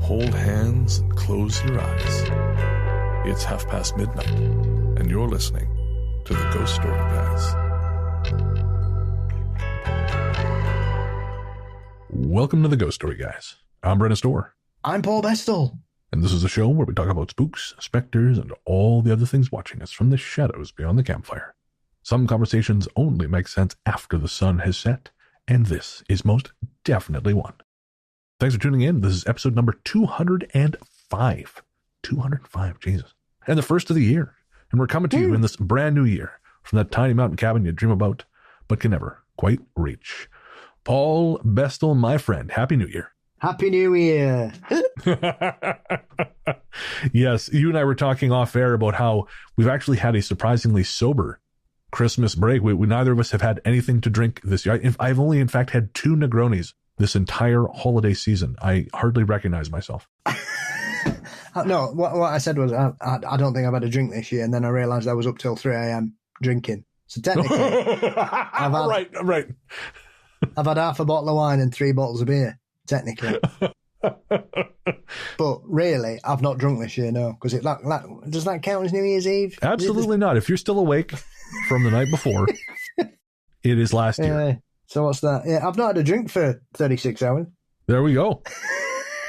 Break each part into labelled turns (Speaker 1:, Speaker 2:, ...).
Speaker 1: hold hands and close your eyes. It's midnight, and you're listening to the Ghost Story Guys. Welcome to the Ghost Story Guys. I'm Brennan Storr.
Speaker 2: I'm Paul Bestel.
Speaker 1: And this is a show where we talk about spooks, specters, and all the other things watching us from the shadows beyond the campfire. Some conversations only make sense after the sun has set, and this is most definitely one. Thanks for tuning in. This is episode number 205. 205, Jesus. And the first of the year. And we're coming to you in this brand new year from that tiny mountain cabin you dream about, but can never quite reach. Paul Bestel, my friend, Happy New Year.
Speaker 2: Happy New Year.
Speaker 1: Yes, you and I were talking off air about how we've actually had a surprisingly sober Christmas break. We neither of us have had anything to drink this year. I've only, in fact, had 2 Negronis this entire holiday season. I hardly recognize myself.
Speaker 2: No, what I said was I don't think I've had a drink this year, and then I realised I was up till 3 a.m. drinking. So technically,
Speaker 1: right.
Speaker 2: I've had half a bottle of wine and 3 bottles of beer, technically. But really, I've not drunk this year, no, because does that count as New Year's Eve?
Speaker 1: Absolutely not. If you're still awake from the night before, it is last year.
Speaker 2: So what's that? Yeah, I've not had a drink for 36 hours.
Speaker 1: There we go.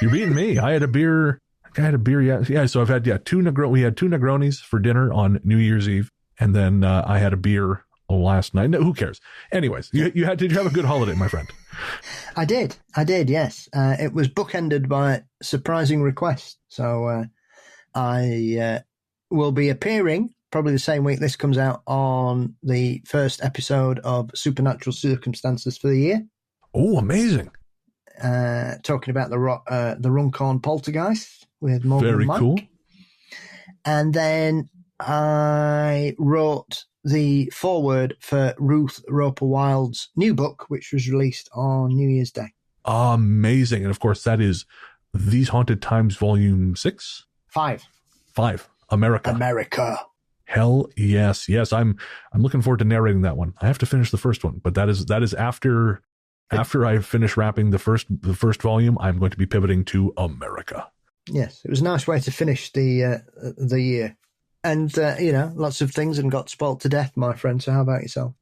Speaker 1: You're beating me. I had a beer. Yeah. So I've had 2 Negronis. We had 2 Negronis for dinner on New Year's Eve, and then I had a beer last night. No, who cares? Anyways, did you have a good holiday, my friend?
Speaker 2: I did. Yes. It was bookended by surprising requests. So I will be appearing probably the same week this comes out on the first episode of Supernatural Circumstances for the year.
Speaker 1: Oh, amazing!
Speaker 2: Talking about the Runcorn Poltergeist with Morgan
Speaker 1: Very
Speaker 2: Mike.
Speaker 1: cool.
Speaker 2: And then I wrote the foreword for Ruth Roper Wild's new book, which was released on New Year's Day.
Speaker 1: Amazing. And of course, that is These Haunted Times, Volume 6?
Speaker 2: 5.
Speaker 1: America. Hell yes. I'm looking forward to narrating that one. I have to finish the first one, but that is after I finish wrapping the first volume, I'm going to be pivoting to America.
Speaker 2: Yes, it was a nice way to finish the year. And, lots of things and got spoilt to death, my friend. So how about yourself?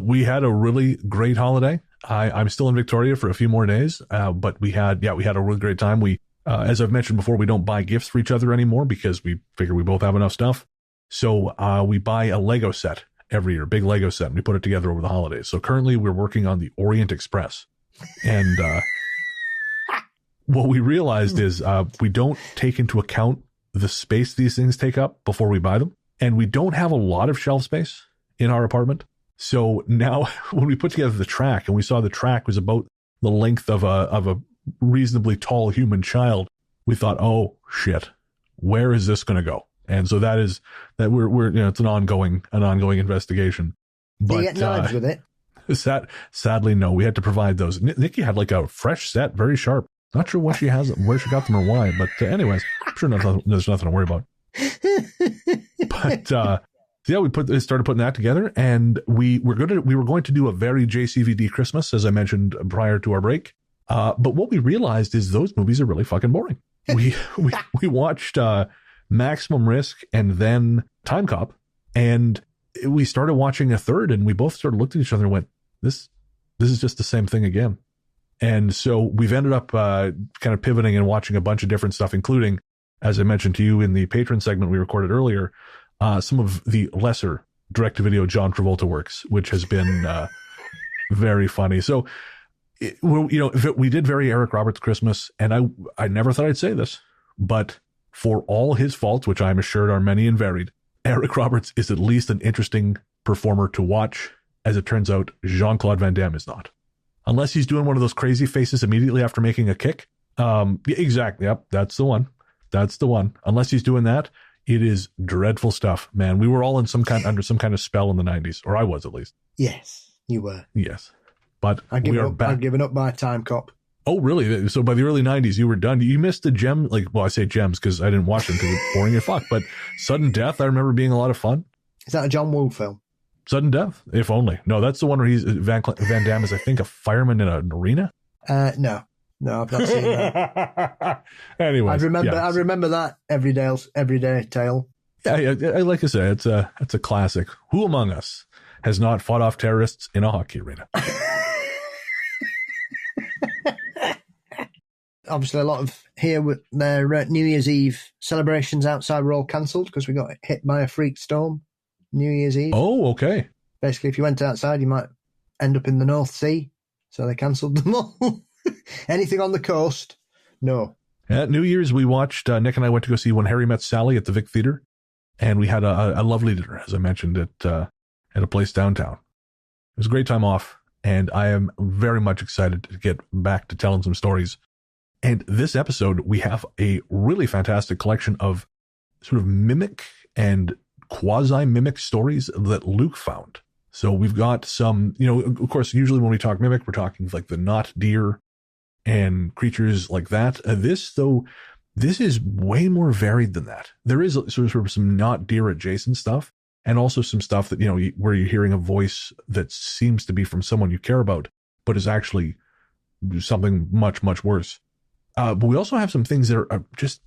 Speaker 1: We had a really great holiday. I'm still in Victoria for a few more days, but we had a really great time. We, as I've mentioned before, we don't buy gifts for each other anymore because we figure we both have enough stuff. So we buy a Lego set every year, big Lego set, and we put it together over the holidays. So currently we're working on the Orient Express. And what we realized is we don't take into account the space these things take up before we buy them. And we don't have a lot of shelf space in our apartment. So now when we put together the track and we saw the track was about the length of a reasonably tall human child, we thought, oh shit, where is this going to go? And so that we're it's an ongoing investigation. But,
Speaker 2: do you get knives with it?
Speaker 1: Sadly, no. We had to provide those. Nikki had like a fresh set, very sharp. Not sure what she has, where she got them or why, but anyways, I'm sure there's nothing to worry about. But we started putting that together, and we were going to do a very JCVD Christmas, as I mentioned prior to our break. But what we realized is those movies are really fucking boring. We watched Maximum Risk and then Time Cop, and we started watching a third, and we both started looking at each other and went, this is just the same thing again. And so we've ended up kind of pivoting and watching a bunch of different stuff, including, as I mentioned to you in the patron segment we recorded earlier, some of the lesser direct-to-video John Travolta works, which has been very funny. So, we did very Eric Roberts Christmas, and I never thought I'd say this, but for all his faults, which I'm assured are many and varied, Eric Roberts is at least an interesting performer to watch. As it turns out, Jean-Claude Van Damme is not. Unless he's doing one of those crazy faces immediately after making a kick. Exactly. Yep. That's the one. Unless he's doing that, it is dreadful stuff, man. We were all under some kind of spell in the 90s, or I was at least.
Speaker 2: Yes, you were.
Speaker 1: Yes. But
Speaker 2: I've given up by Time Cop.
Speaker 1: Oh, really? So by the early 90s, you were done. You missed the gem. I say gems because I didn't watch them because it's boring as fuck. But Sudden Death, I remember being a lot of fun.
Speaker 2: Is that a John Woo film?
Speaker 1: Sudden Death, if only. No, that's the one where Van Damme is, I think, a fireman in an arena.
Speaker 2: No, No, I've not seen that.
Speaker 1: Anyways,
Speaker 2: I remember that everyday tale.
Speaker 1: Yeah, like I say, it's a classic. Who among us has not fought off terrorists in a hockey arena?
Speaker 2: Obviously, a lot of here with their New Year's Eve celebrations outside were all cancelled because we got hit by a freak storm New Year's Eve.
Speaker 1: Oh, okay.
Speaker 2: Basically, if you went outside, you might end up in the North Sea, so they cancelled them all. Anything on the coast, no.
Speaker 1: At New Year's, we watched, Nick and I went to go see When Harry Met Sally at the Vic Theater, and we had a lovely dinner, as I mentioned, at a place downtown. It was a great time off, and I am very much excited to get back to telling some stories. And this episode, we have a really fantastic collection of sort of mimic and quasi-mimic stories that Luke found. So we've got some, of course, usually when we talk mimic, we're talking like the not deer and creatures like that. This is way more varied than that. There is sort of some not deer adjacent stuff, and also some stuff that, where you're hearing a voice that seems to be from someone you care about, but is actually something much, much worse. But we also have some things that are just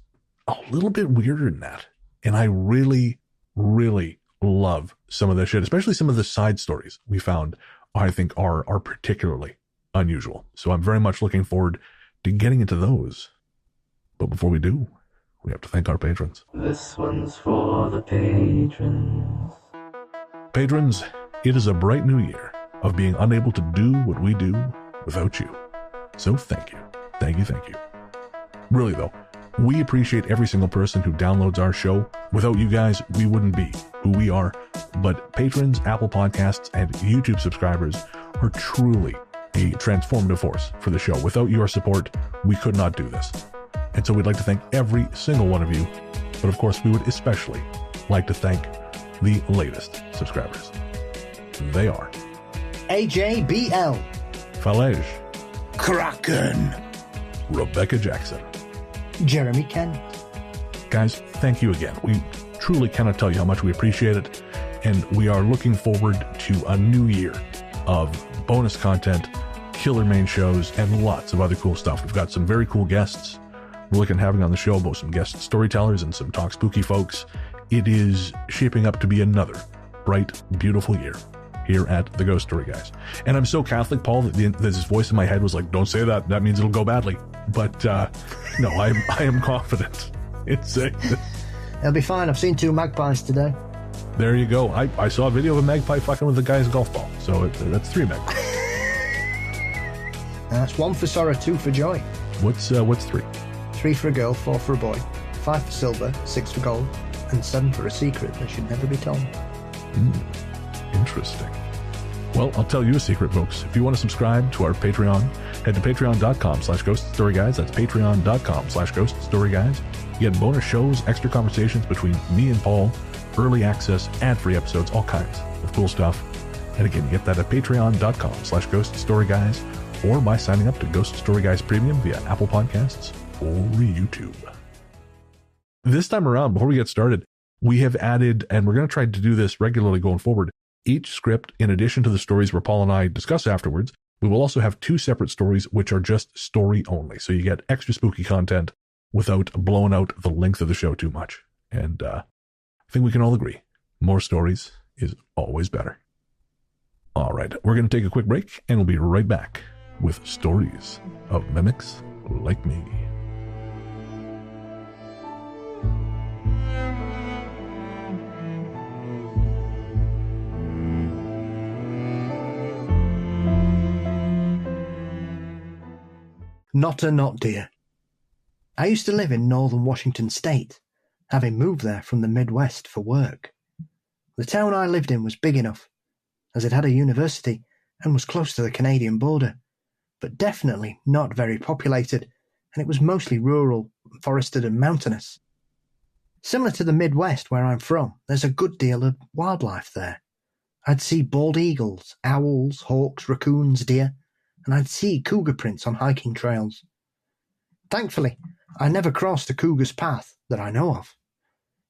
Speaker 1: a little bit weirder than that. And I really, really love some of this shit, especially some of the side stories we found, I think are particularly unusual. So I'm very much looking forward to getting into those. But before we do, we have to thank our patrons.
Speaker 3: This one's for the patrons.
Speaker 1: Patrons, it is a bright new year of being unable to do what we do without you. So thank you. Thank you, thank you. Really though, we appreciate every single person who downloads our show. Without you guys, we wouldn't be who we are. But patrons, Apple Podcasts, and YouTube subscribers are truly a transformative force for the show. Without your support, we could not do this. And so we'd like to thank every single one of you. But of course, we would especially like to thank the latest subscribers. They are
Speaker 2: AJBL,
Speaker 1: Falej,
Speaker 2: Kraken,
Speaker 1: Rebecca Jackson,
Speaker 2: Jeremy Kent.
Speaker 1: Guys, thank you again. We truly cannot tell you how much we appreciate it. And we are looking forward to a new year of bonus content, killer main shows, and lots of other cool stuff. We've got some very cool guests we're looking at having on the show, both some guest storytellers and some talk spooky folks. It is shaping up to be another bright, beautiful year here at the Ghost Story Guys. And I'm so Catholic, Paul, that this voice in my head was like, don't say that. That means it'll go badly. But no, I am confident.
Speaker 2: It'll be fine. I've seen 2 magpies today.
Speaker 1: There you go. I saw a video of a magpie fucking with the guy's golf ball. So that's 3 magpies.
Speaker 2: That's 1 for sorrow, 2 for joy.
Speaker 1: What's 3?
Speaker 2: 3 for a girl, 4 for a boy, 5 for silver, 6 for gold, and 7 for a secret that should never be told.
Speaker 1: Interesting. Well, I'll tell you a secret, folks. If you want to subscribe to our Patreon, head to patreon.com/ghoststoryguys. That's patreon.com/ghoststoryguys. You get bonus shows, extra conversations between me and Paul, early access, ad-free episodes, all kinds of cool stuff. And again, you get that at patreon.com/ghoststoryguys or by signing up to Ghost Story Guys Premium via Apple Podcasts or YouTube. This time around, before we get started, we have added, and we're going to try to do this regularly going forward, each script, in addition to the stories where Paul and I discuss afterwards, we will also have 2 separate stories which are just story only. So you get extra spooky content without blowing out the length of the show too much. And I think we can all agree, more stories is always better. All right, we're going to take a quick break, and we'll be right back with stories of mimics like me.
Speaker 2: Not a not dear. I used to live in northern Washington state, having moved there from the Midwest for work. The town I lived in was big enough, as it had a university and was close to the Canadian border, but definitely not very populated, and it was mostly rural, forested and mountainous. Similar to the Midwest where I'm from, there's a good deal of wildlife there. I'd see bald eagles, owls, hawks, raccoons, deer, and I'd see cougar prints on hiking trails. Thankfully, I never crossed a cougar's path that I know of.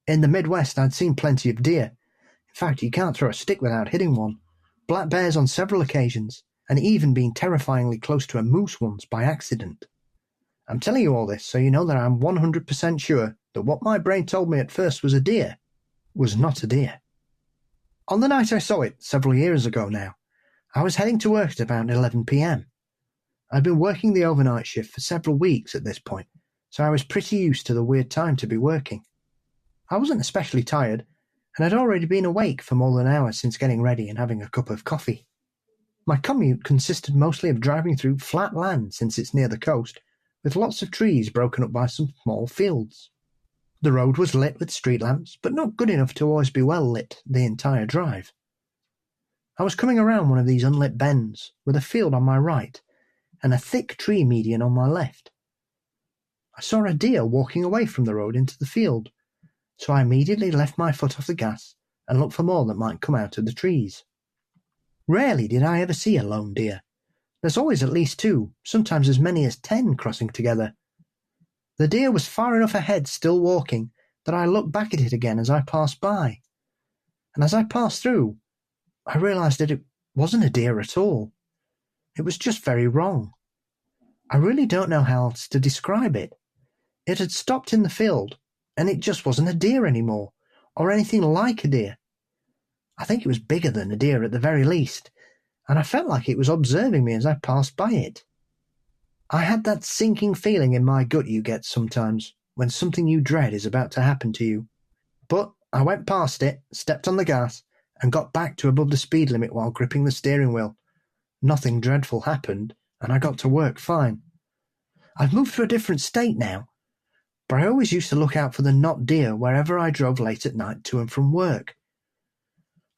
Speaker 2: In the Midwest, I'd seen plenty of deer. In fact, you can't throw a stick without hitting one. Black bears on several occasions, and even been terrifyingly close to a moose once by accident. I'm telling you all this so you know that I'm 100% sure that what my brain told me at first was a deer was not a deer. On the night I saw it, several years ago now, I was heading to work at about 11 p.m. I'd been working the overnight shift for several weeks at this point, so I was pretty used to the weird time to be working. I wasn't especially tired, and I'd already been awake for more than an hour since getting ready and having a cup of coffee. My commute consisted mostly of driving through flat land since it's near the coast, with lots of trees broken up by some small fields. The road was lit with street lamps, but not good enough to always be well lit the entire drive. I was coming around one of these unlit bends, with a field on my right, and a thick tree median on my left. I saw a deer walking away from the road into the field, so I immediately left my foot off the gas and looked for more that might come out of the trees. Rarely did I ever see a lone deer. There's always at least 2, sometimes as many as 10 crossing together. The deer was far enough ahead, still walking, that I looked back at it again as I passed by. And as I passed through, I realised that it wasn't a deer at all. It was just very wrong. I really don't know how else to describe it. It had stopped in the field, and it just wasn't a deer anymore, or anything like a deer. I think it was bigger than a deer at the very least, and I felt like it was observing me as I passed by it. I had that sinking feeling in my gut you get sometimes when something you dread is about to happen to you. But I went past it, stepped on the gas, and got back to above the speed limit while gripping the steering wheel. Nothing dreadful happened, and I got to work fine. I've moved to a different state now, but I always used to look out for the not deer wherever I drove late at night to and from work.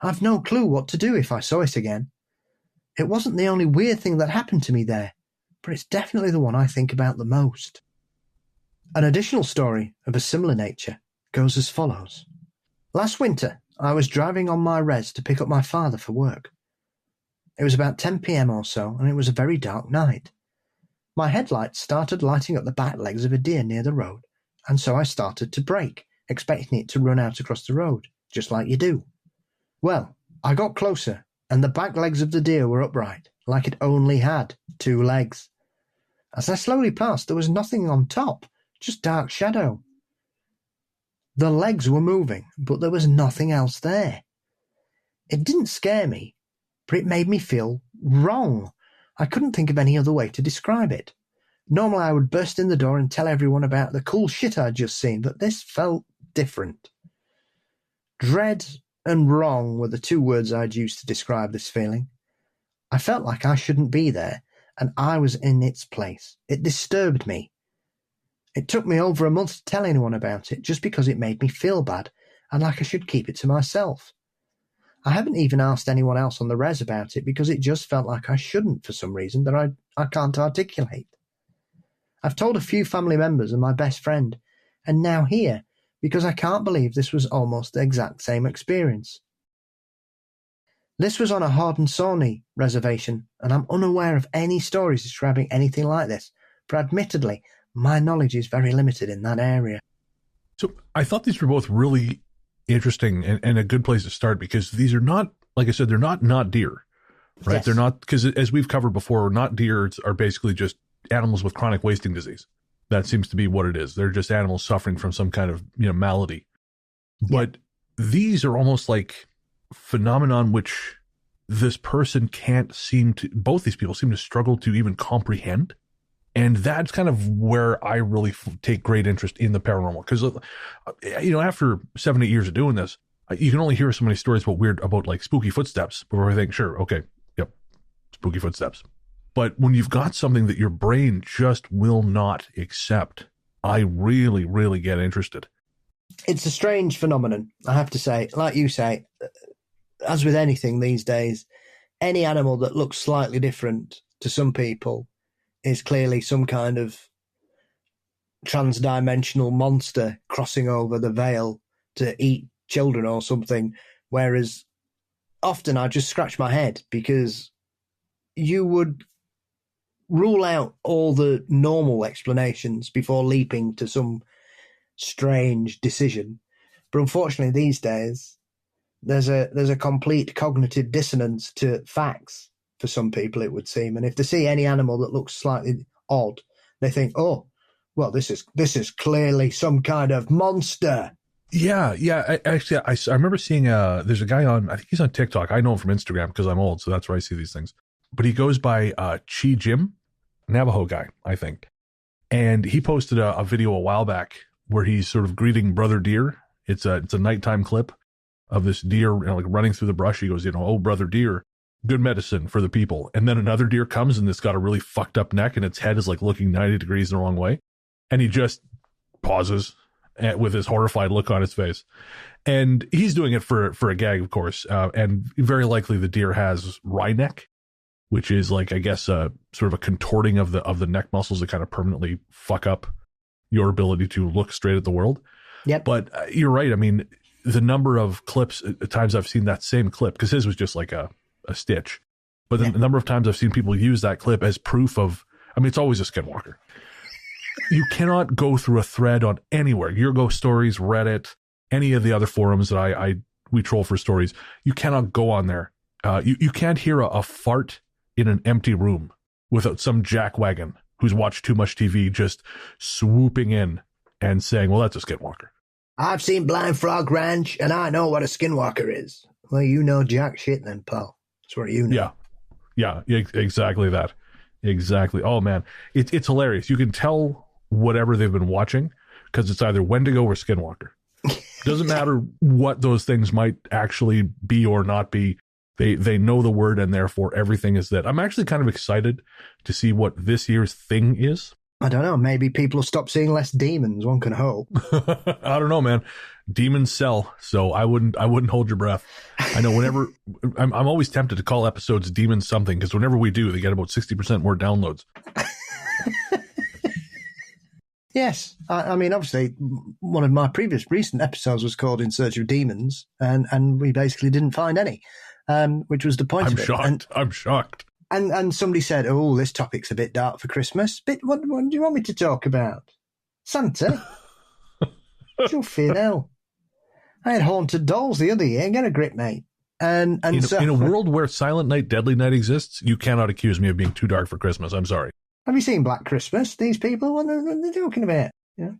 Speaker 2: I've no clue what to do if I saw it again. It wasn't the only weird thing that happened to me there, but it's definitely the one I think about the most. An additional story of a similar nature goes as follows. Last winter, I was driving on my res to pick up my father for work. It was about 10 p.m. or so, and it was a very dark night. My headlights started lighting up the back legs of a deer near the road, and so I started to brake, expecting it to run out across the road, just like you do. Well, I got closer, and the back legs of the deer were upright, like it only had 2 legs. As I slowly passed, there was nothing on top, just dark shadow. The legs were moving, but there was nothing else there. It didn't scare me, but it made me feel wrong. I couldn't think of any other way to describe it. Normally I would burst in the door and tell everyone about the cool shit I'd just seen, but this felt different. Dread and wrong were the 2 words I'd use to describe this feeling. I felt like I shouldn't be there, and I was in its place. It disturbed me. It took me over a month to tell anyone about it, just because it made me feel bad, and like I should keep it to myself. I haven't even asked anyone else on the res about it, because it just felt like I shouldn't for some reason that I can't articulate. I've told a few family members and my best friend, and now here, because I can't believe this was almost the exact same experience. This was on a Haudenosaunee reservation, and I'm unaware of any stories describing anything like this, but admittedly, my knowledge is very limited in that area.
Speaker 1: So I thought these were both really interesting and a good place to start, because these are not, like I said, they're not deer, right?
Speaker 2: Yes.
Speaker 1: They're not, because as we've covered before, not deer are basically just animals with chronic wasting disease. That seems to be what it is. They're just animals suffering from some kind of, malady. But these are almost like phenomenon which this person both these people seem to struggle to even comprehend. And that's kind of where I really take great interest in the paranormal. Because, after 7-8 years of doing this, you can only hear so many stories about like spooky footsteps before I think, sure, okay, yep, spooky footsteps. But when you've got something that your brain just will not accept, I really, really get interested.
Speaker 2: It's a strange phenomenon, I have to say. Like you say, as with anything these days, any animal that looks slightly different to some people is clearly some kind of trans-dimensional monster crossing over the veil to eat children or something, whereas often I just scratch my head because you would rule out all the normal explanations before leaping to some strange decision. But unfortunately these days, there's a complete cognitive dissonance to facts for some people, it would seem. And if they see any animal that looks slightly odd, they think, oh, well, this is clearly some kind of monster.
Speaker 1: Yeah. I remember seeing there's a guy on, I think he's on TikTok. I know him from Instagram because I'm old, so that's where I see these things. But he goes by Chi Jim, Navajo guy, I think. And he posted a video a while back where he's sort of greeting brother deer. It's a nighttime clip of this deer, like running through the brush. He goes, oh, brother deer, good medicine for the people. And then another deer comes and it's got a really fucked up neck and its head is like looking 90 degrees the wrong way. And he just pauses with his horrified look on his face. And he's doing it for a gag, of course. And very likely the deer has wry neck, which is like, I guess, sort of a contorting of the neck muscles that kind of permanently fuck up your ability to look straight at the world.
Speaker 2: Yep.
Speaker 1: But you're right. I mean, the number of clips, at times I've seen that same clip, because his was just like a stitch. But the number of times I've seen people use that clip as proof of, I mean, it's always a skinwalker. You cannot go through a thread on anywhere. Your Ghost Stories, Reddit, any of the other forums that we troll for stories. You cannot go on there. You can't hear a fart in an empty room without some jackwagon who's watched too much TV just swooping in and saying, well, that's a skinwalker.
Speaker 2: I've seen Blind Frog Ranch, and I know what a skinwalker is. Well, you know jack shit then, pal. That's what you know.
Speaker 1: Yeah, exactly that. Exactly. Oh, man. It's hilarious. You can tell whatever they've been watching because it's either Wendigo or Skinwalker. Doesn't matter what those things might actually be or not be. They know the word, and therefore everything is that. I'm actually kind of excited to see what this year's thing is.
Speaker 2: I don't know. Maybe people will stop seeing less demons. One can hope.
Speaker 1: I don't know, man. Demons sell, so I wouldn't hold your breath. I know whenever I'm always tempted to call episodes Demon something because whenever we do, they get about 60% more downloads.
Speaker 2: Yes, I mean, obviously, one of my recent episodes was called "In Search of Demons," and we basically didn't find any, which was the point of it.
Speaker 1: I'm shocked.
Speaker 2: And somebody said, "Oh, this topic's a bit dark for Christmas." What do you want me to talk about? Santa? You'll feel hell. I had haunted dolls the other year. Get a grip, mate. And
Speaker 1: in a world where Silent Night, Deadly Night exists, you cannot accuse me of being too dark for Christmas. I'm sorry.
Speaker 2: Have you seen Black Christmas? These people, what are they talking about?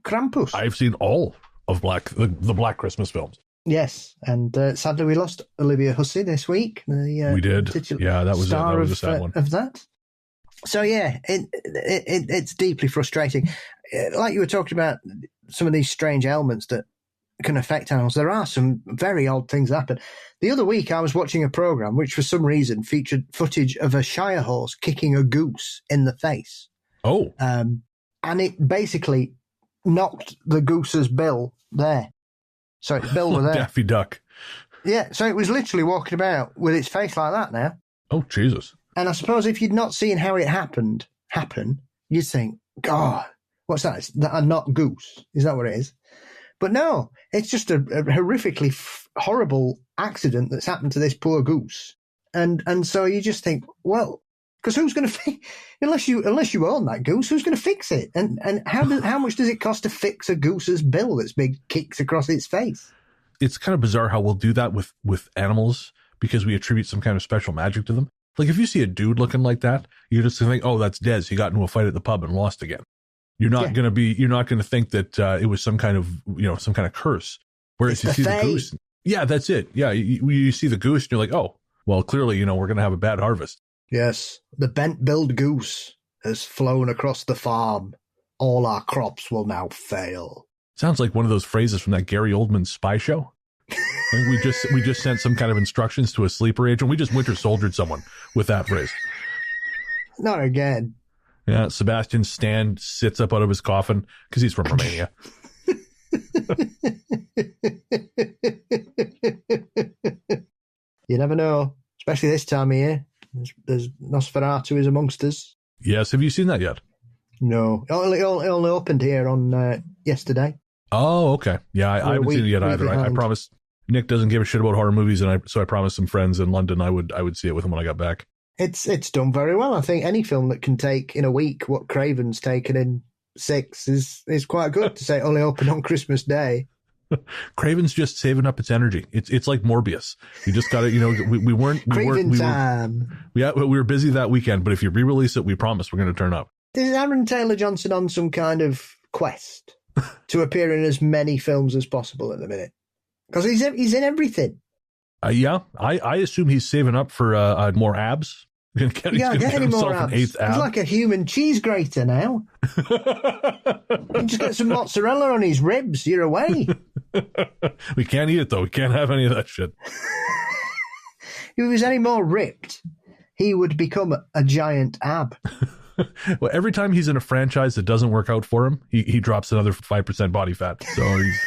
Speaker 2: Krampus.
Speaker 1: I've seen all of the Black Christmas films.
Speaker 2: Yes, and sadly we lost Olivia Hussey this week.
Speaker 1: We did. Yeah, that was a sad one.
Speaker 2: Of that. So yeah, it's deeply frustrating. Like you were talking about some of these strange ailments that can affect animals. There are some very odd things that happen. The other week I was watching a program which for some reason featured footage of a shire horse kicking a goose in the face.
Speaker 1: Oh.
Speaker 2: And it basically knocked the goose's bill there. So its bill was there.
Speaker 1: Daffy Duck.
Speaker 2: Yeah, so it was literally walking about with its face like that now.
Speaker 1: Oh, Jesus.
Speaker 2: And I suppose if you'd not seen how it happen, you'd think, God, what's that? Is that a not goose? Is that what it is? But no, it's just a horrifically horrible accident that's happened to this poor goose. And so you just think, well, because who's going to unless you own that goose, who's going to fix it? And how much does it cost to fix a goose's bill that's big kicks across its face?
Speaker 1: It's kind of bizarre how we'll do that with animals because we attribute some kind of special magic to them. Like if you see a dude looking like that, you just think, oh, that's Des. He got into a fight at the pub and lost again. You're not going to think that it was some kind of curse. Whereas you see the goose. Yeah, that's it. Yeah. You see the goose and you're like, oh, well, clearly, we're going to have a bad harvest.
Speaker 2: Yes. The bent-billed goose has flown across the farm. All our crops will now fail.
Speaker 1: Sounds like one of those phrases from that Gary Oldman spy show. I think we just sent some kind of instructions to a sleeper agent. We just winter soldiered someone with that phrase.
Speaker 2: Not again.
Speaker 1: Yeah, Sebastian Stan sits up out of his coffin because he's from Romania.
Speaker 2: You never know, especially this time of year. There's Nosferatu is amongst us.
Speaker 1: Yes, have you seen that yet?
Speaker 2: No, it only opened here on yesterday.
Speaker 1: Oh, okay. Yeah, I haven't seen it yet either. I promised Nick doesn't give a shit about horror movies, so I promised some friends in London I would see it with him when I got back.
Speaker 2: It's done very well. I think any film that can take in a week what Craven's taken in 6 is quite good to say it only opened on Christmas Day.
Speaker 1: Craven's just saving up its energy. It's like Morbius. You just got to, we were busy that weekend, but if you re-release it, we promise we're going to turn up.
Speaker 2: Is Aaron Taylor Johnson on some kind of quest to appear in as many films as possible at the minute. Because he's in everything.
Speaker 1: Yeah, I assume he's saving up for more abs. He's
Speaker 2: Get any more abs.
Speaker 1: An 8th ab.
Speaker 2: He's like a human cheese grater now. You just get some mozzarella on his ribs, you're away.
Speaker 1: We can't eat it, though. We can't have any of that shit.
Speaker 2: If he was any more ripped, he would become a giant ab.
Speaker 1: Well, every time he's in a franchise that doesn't work out for him, he drops another 5% body fat. So he's...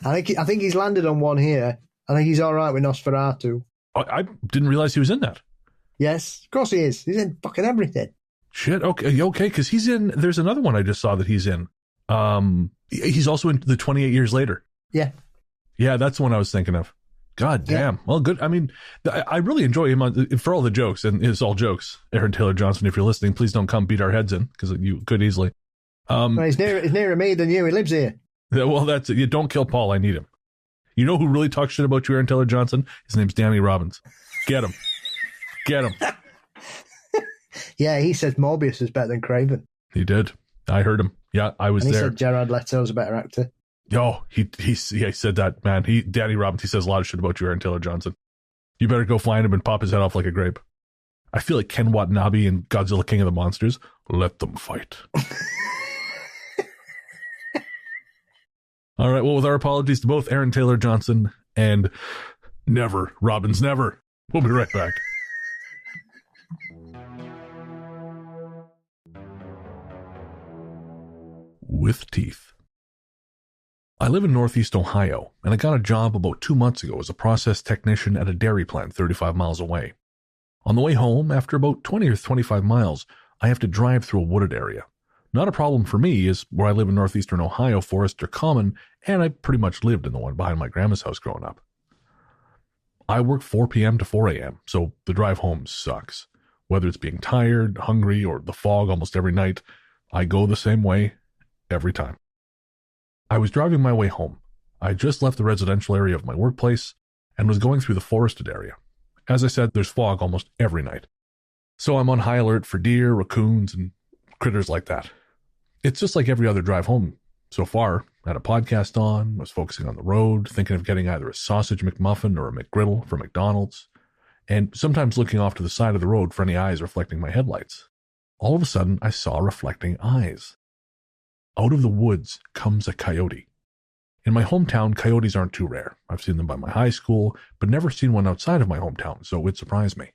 Speaker 2: I think he's landed on one here. I think he's all right with Nosferatu.
Speaker 1: I didn't realize he was in that.
Speaker 2: Yes, of course he is. He's in fucking everything.
Speaker 1: Shit, okay, because he's in... There's another one I just saw that he's in. He's also in the 28 Years Later.
Speaker 2: Yeah.
Speaker 1: Yeah, that's the one I was thinking of. God damn. Yeah. Well, good. I mean, I really enjoy him for all the jokes, and it's all jokes. Aaron Taylor Johnson, if you're listening, please don't come beat our heads in, because you could easily.
Speaker 2: Well, he's nearer me than you. He lives here.
Speaker 1: Well, that's it. You don't kill Paul. I need him. You know who really talks shit about you, Aaron Taylor Johnson? His name's Danny Robbins. Get him. Get him.
Speaker 2: Yeah, he says Morbius is better than Craven.
Speaker 1: He did. I heard him. Yeah, I was there.
Speaker 2: He said Jared Leto's a better actor.
Speaker 1: Oh, he said that, man. Danny Robbins, he says a lot of shit about you, Aaron Taylor Johnson. You better go find him and pop his head off like a grape. I feel like Ken Watanabe and Godzilla King of the Monsters. Let them fight. All right, well, with our apologies to both Aaron Taylor Johnson and Robbins Never. We'll be right back. With teeth. I live in Northeast Ohio, and I got a job about 2 months ago as a process technician at a dairy plant 35 miles away. On the way home, after about 20 or 25 miles, I have to drive through a wooded area. Not a problem for me, as where I live in northeastern Ohio, forests are common, and I pretty much lived in the one behind my grandma's house growing up. I work 4 p.m. to 4 a.m., so the drive home sucks. Whether it's being tired, hungry, or the fog almost every night, I go the same way every time. I was driving my way home. I just left the residential area of my workplace and was going through the forested area. As I said, there's fog almost every night. So I'm on high alert for deer, raccoons, and critters like that. It's just like every other drive home so far. I had a podcast on, was focusing on the road, thinking of getting either a sausage McMuffin or a McGriddle from McDonald's, and sometimes looking off to the side of the road for any eyes reflecting my headlights. All of a sudden, I saw reflecting eyes. Out of the woods comes a coyote. In my hometown, coyotes aren't too rare. I've seen them by my high school, but never seen one outside of my hometown, so it surprised me.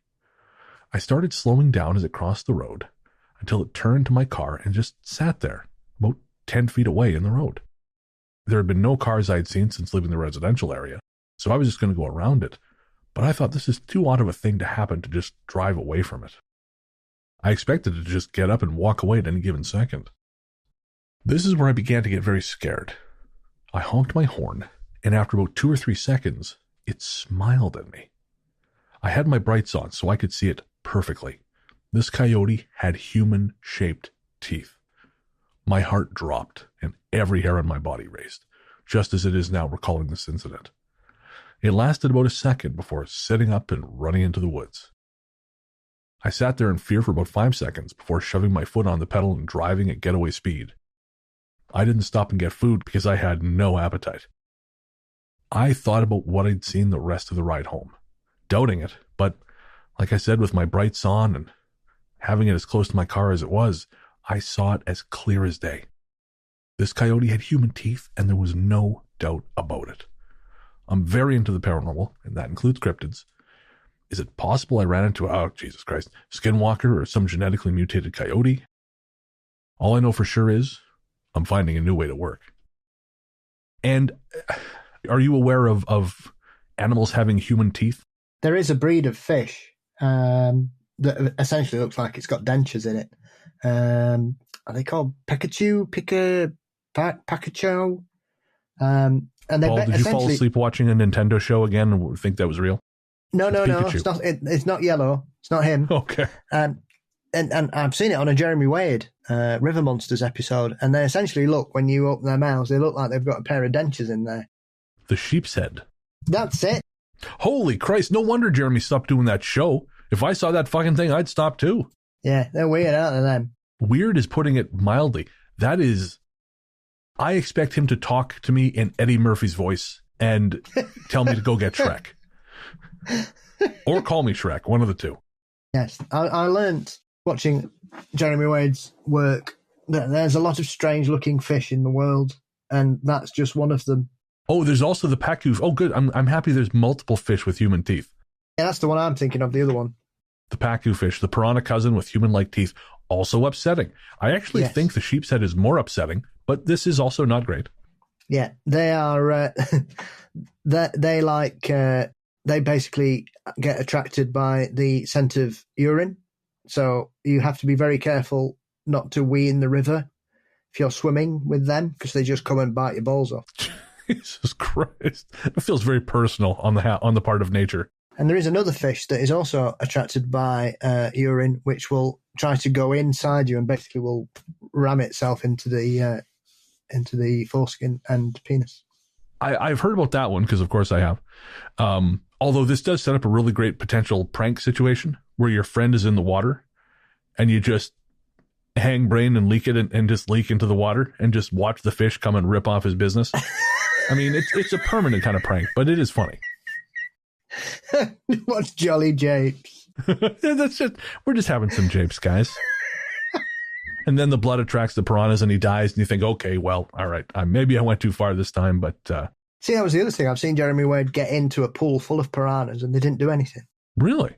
Speaker 1: I started slowing down as it crossed the road until it turned to my car and just sat there, about 10 feet away in the road. There had been no cars I'd seen since leaving the residential area, so I was just going to go around it, but I thought this is too odd of a thing to happen to just drive away from it. I expected it to just get up and walk away at any given second. This is where I began to get very scared. I honked my horn, and after about 2 or 3 seconds, it smiled at me. I had my brights on so I could see it perfectly. This coyote had human-shaped teeth. My heart dropped, and every hair on my body raised, just as it is now recalling this incident. It lasted about a second before sitting up and running into the woods. I sat there in fear for about 5 seconds before shoving my foot on the pedal and driving at getaway speed. I didn't stop and get food because I had no appetite. I thought about what I'd seen the rest of the ride home, doubting it, but like I said, with my brights on and having it as close to my car as it was, I saw it as clear as day. This coyote had human teeth, and there was no doubt about it. I'm very into the paranormal, and that includes cryptids. Is it possible I ran into skinwalker or some genetically mutated coyote? All I know for sure is I'm finding a new way to work. And are you aware of animals having human teeth?
Speaker 2: There is a breed of fish that essentially looks like it's got dentures in it. Are they called Pikachu? Pikachu? And they
Speaker 1: Paul, did you fall asleep watching a Nintendo show again and think that was real?
Speaker 2: No. It's not yellow. It's not him.
Speaker 1: Okay.
Speaker 2: And I've seen it on a Jeremy Wade River Monsters episode, and they essentially look, when you open their mouths, they look like they've got a pair of dentures in there.
Speaker 1: The sheep's head.
Speaker 2: That's it.
Speaker 1: Holy Christ, no wonder Jeremy stopped doing that show. If I saw that fucking thing, I'd stop too.
Speaker 2: Yeah, they're weird, aren't they, them?
Speaker 1: Weird is putting it mildly. That is, I expect him to talk to me in Eddie Murphy's voice and tell me to go get Shrek. Or call me Shrek, one of the two.
Speaker 2: Yes, I learned watching Jeremy Wade's work that there's a lot of strange-looking fish in the world, and that's just one of them.
Speaker 1: Oh, there's also the pacu. Oh, good. I'm happy there's multiple fish with human teeth.
Speaker 2: Yeah, that's the one I'm thinking of, the other one.
Speaker 1: The pacu fish, the piranha cousin with human-like teeth, also upsetting. I actually think the sheep's head is more upsetting, but this is also not great.
Speaker 2: Yeah, they are. They basically get attracted by the scent of urine, so you have to be very careful not to wee in the river if you're swimming with them, because they just come and bite your balls off.
Speaker 1: Jesus Christ! It feels very personal on the part of nature.
Speaker 2: And there is another fish that is also attracted by urine, which will try to go inside you and basically will ram itself into the foreskin and penis.
Speaker 1: I've heard about that one because, of course, I have. Although this does set up a really great potential prank situation where your friend is in the water and you just hang brain and leak it and just leak into the water and just watch the fish come and rip off his business. I mean, it's a permanent kind of prank, but it is funny.
Speaker 2: What's Jolly Japes?
Speaker 1: That's it. We're just having some japes, guys. And then the blood attracts the piranhas and he dies, and you think, okay, well, all right, maybe I went too far this time, but...
Speaker 2: See, that was the other thing. I've seen Jeremy Wade get into a pool full of piranhas and they didn't do anything.
Speaker 1: Really?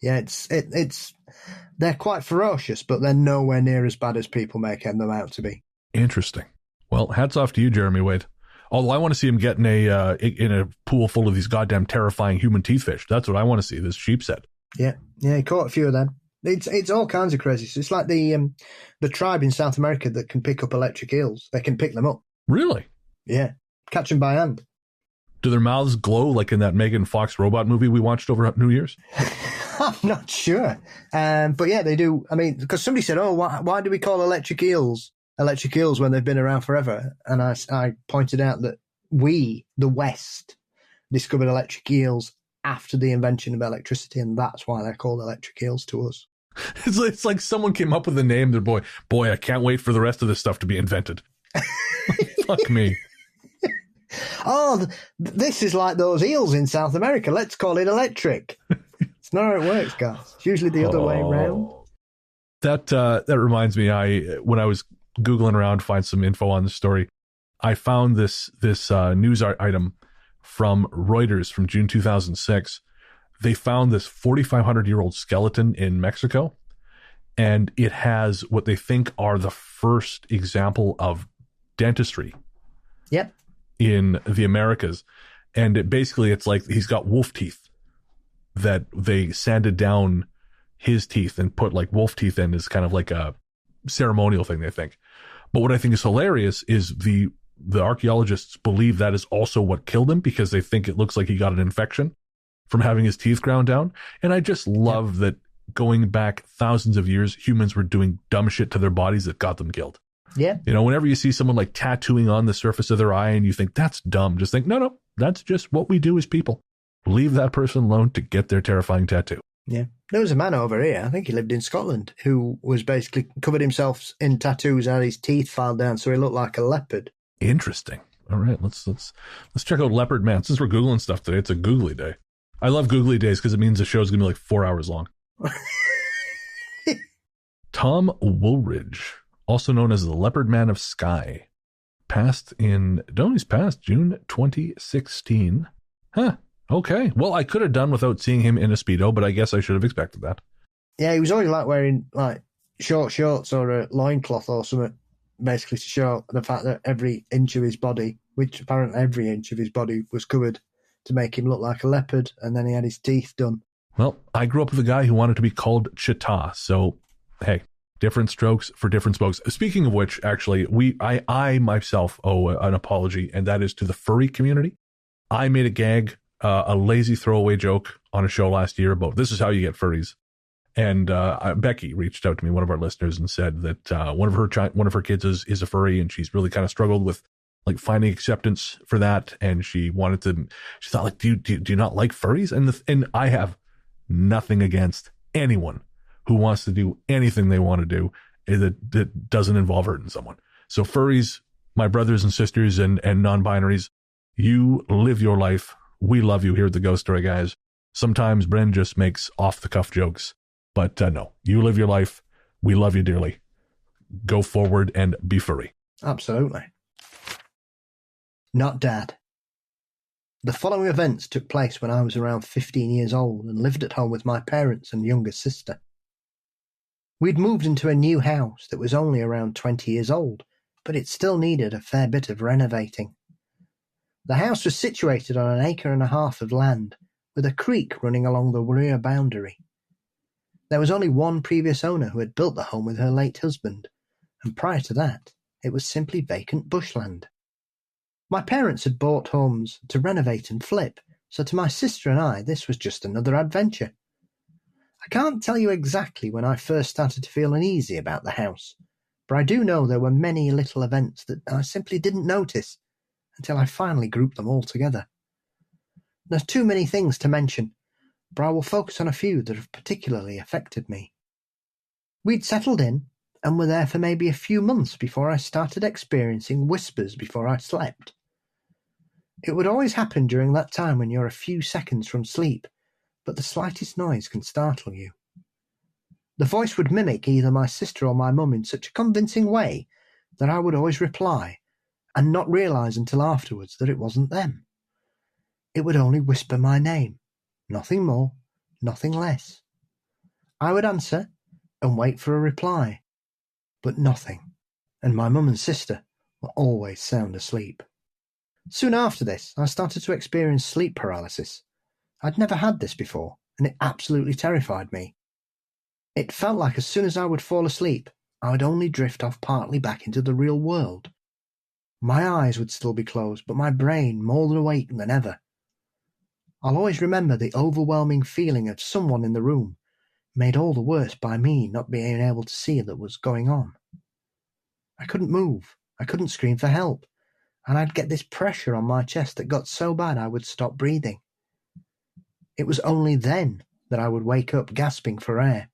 Speaker 2: Yeah, it's they're quite ferocious, but they're nowhere near as bad as people make them out to be.
Speaker 1: Interesting. Well, hats off to you, Jeremy Wade. Although I want to see him get in a pool full of these goddamn terrifying human teeth fish. That's what I want to see, this sheep's head.
Speaker 2: Yeah, he caught a few of them. It's all kinds of crazy. It's like the tribe in South America that can pick up electric eels. They can pick them up.
Speaker 1: Really?
Speaker 2: Yeah. Catch them by hand.
Speaker 1: Do their mouths glow like in that Megan Fox robot movie we watched over New Year's?
Speaker 2: I'm not sure. But yeah, they do. I mean, because somebody said, oh, why do we call electric eels when they've been around forever? And I pointed out that we, the West, discovered electric eels after the invention of electricity, and that's why they're called electric eels to us.
Speaker 1: It's like someone came up with a name. They're boy, I can't wait for the rest of this stuff to be invented. Fuck me.
Speaker 2: Oh, this is like those eels in South America. Let's call it electric. It's not how it works, guys. It's usually the other way around.
Speaker 1: That reminds me, when I was Googling around to find some info on the story, I found this news item from Reuters from June 2006. They found this 4,500-year-old skeleton in Mexico, and it has what they think are the first example of dentistry.
Speaker 2: Yep. In
Speaker 1: the Americas. And it's like he's got wolf teeth that they sanded down his teeth and put like wolf teeth in as kind of like a ceremonial thing, they think. But what I think is hilarious is the archaeologists believe that is also what killed him, because they think it looks like he got an infection from having his teeth ground down. And I just love that going back thousands of years, humans were doing dumb shit to their bodies that got them killed.
Speaker 2: Yeah.
Speaker 1: You know, whenever you see someone like tattooing on the surface of their eye and you think that's dumb, just think, no, that's just what we do as people. Leave that person alone to get their terrifying tattoo.
Speaker 2: Yeah. There was a man over here, I think he lived in Scotland, who was basically covered himself in tattoos and had his teeth filed down so he looked like a leopard.
Speaker 1: Interesting. All right, let's check out Leopard Man. Since we're Googling stuff today, it's a googly day. I love googly days because it means the show's going to be like 4 hours long. Tom Woolridge, also known as the Leopard Man of Skye, passed June 2016. Huh. Okay. Well, I could have done without seeing him in a Speedo, but I guess I should have expected that.
Speaker 2: Yeah, he was always like wearing like short shorts or a loincloth or something, basically to show the fact that every inch of his body, which apparently every inch of his body was covered to make him look like a leopard, and then he had his teeth done. Well,
Speaker 1: I grew up with a guy who wanted to be called Chita, so hey, different strokes for different spokes. Speaking of which, actually, I myself owe an apology, and that is to the furry community. I made a gag, a lazy throwaway joke on a show last year about this is how you get furries. And Becky reached out to me, one of our listeners, and said that one of her kids is a furry, and she's really kind of struggled with like finding acceptance for that. And she thought like, do you not like furries? And I have nothing against anyone who wants to do anything they want to do. that doesn't involve hurting someone. So furries, my brothers and sisters and non-binaries, you live your life. We love you here at the Ghost Story Guys. Sometimes Bren just makes off-the-cuff jokes, but no, you live your life. We love you dearly. Go forward and be furry.
Speaker 2: Absolutely. Not Dad. The following events took place when I was around 15 years old and lived at home with my parents and younger sister. We'd moved into a new house that was only around 20 years old, but it still needed a fair bit of renovating. The house was situated on 1.5 acres of land, with a creek running along the rear boundary. There was only one previous owner who had built the home with her late husband, and prior to that, it was simply vacant bushland. My parents had bought homes to renovate and flip, so to my sister and I, this was just another adventure. I can't tell you exactly when I first started to feel uneasy about the house, but I do know there were many little events that I simply didn't notice until I finally grouped them all together. There's too many things to mention, but I will focus on a few that have particularly affected me. We'd settled in and were there for maybe a few months before I started experiencing whispers before I slept. It would always happen during that time when you're a few seconds from sleep, but the slightest noise can startle you. The voice would mimic either my sister or my mum in such a convincing way that I would always reply and not realise until afterwards that it wasn't them. It would only whisper my name, nothing more, nothing less. I would answer and wait for a reply, but nothing, and my mum and sister were always sound asleep. Soon after this, I started to experience sleep paralysis. I'd never had this before, and it absolutely terrified me. It felt like as soon as I would fall asleep, I would only drift off partly back into the real world. My eyes would still be closed, but my brain more awake than ever. I'll always remember the overwhelming feeling of someone in the room, made all the worse by me not being able to see that was going on. I couldn't move, I couldn't scream for help, and I'd get this pressure on my chest that got so bad I would stop breathing. It was only then that I would wake up gasping for air.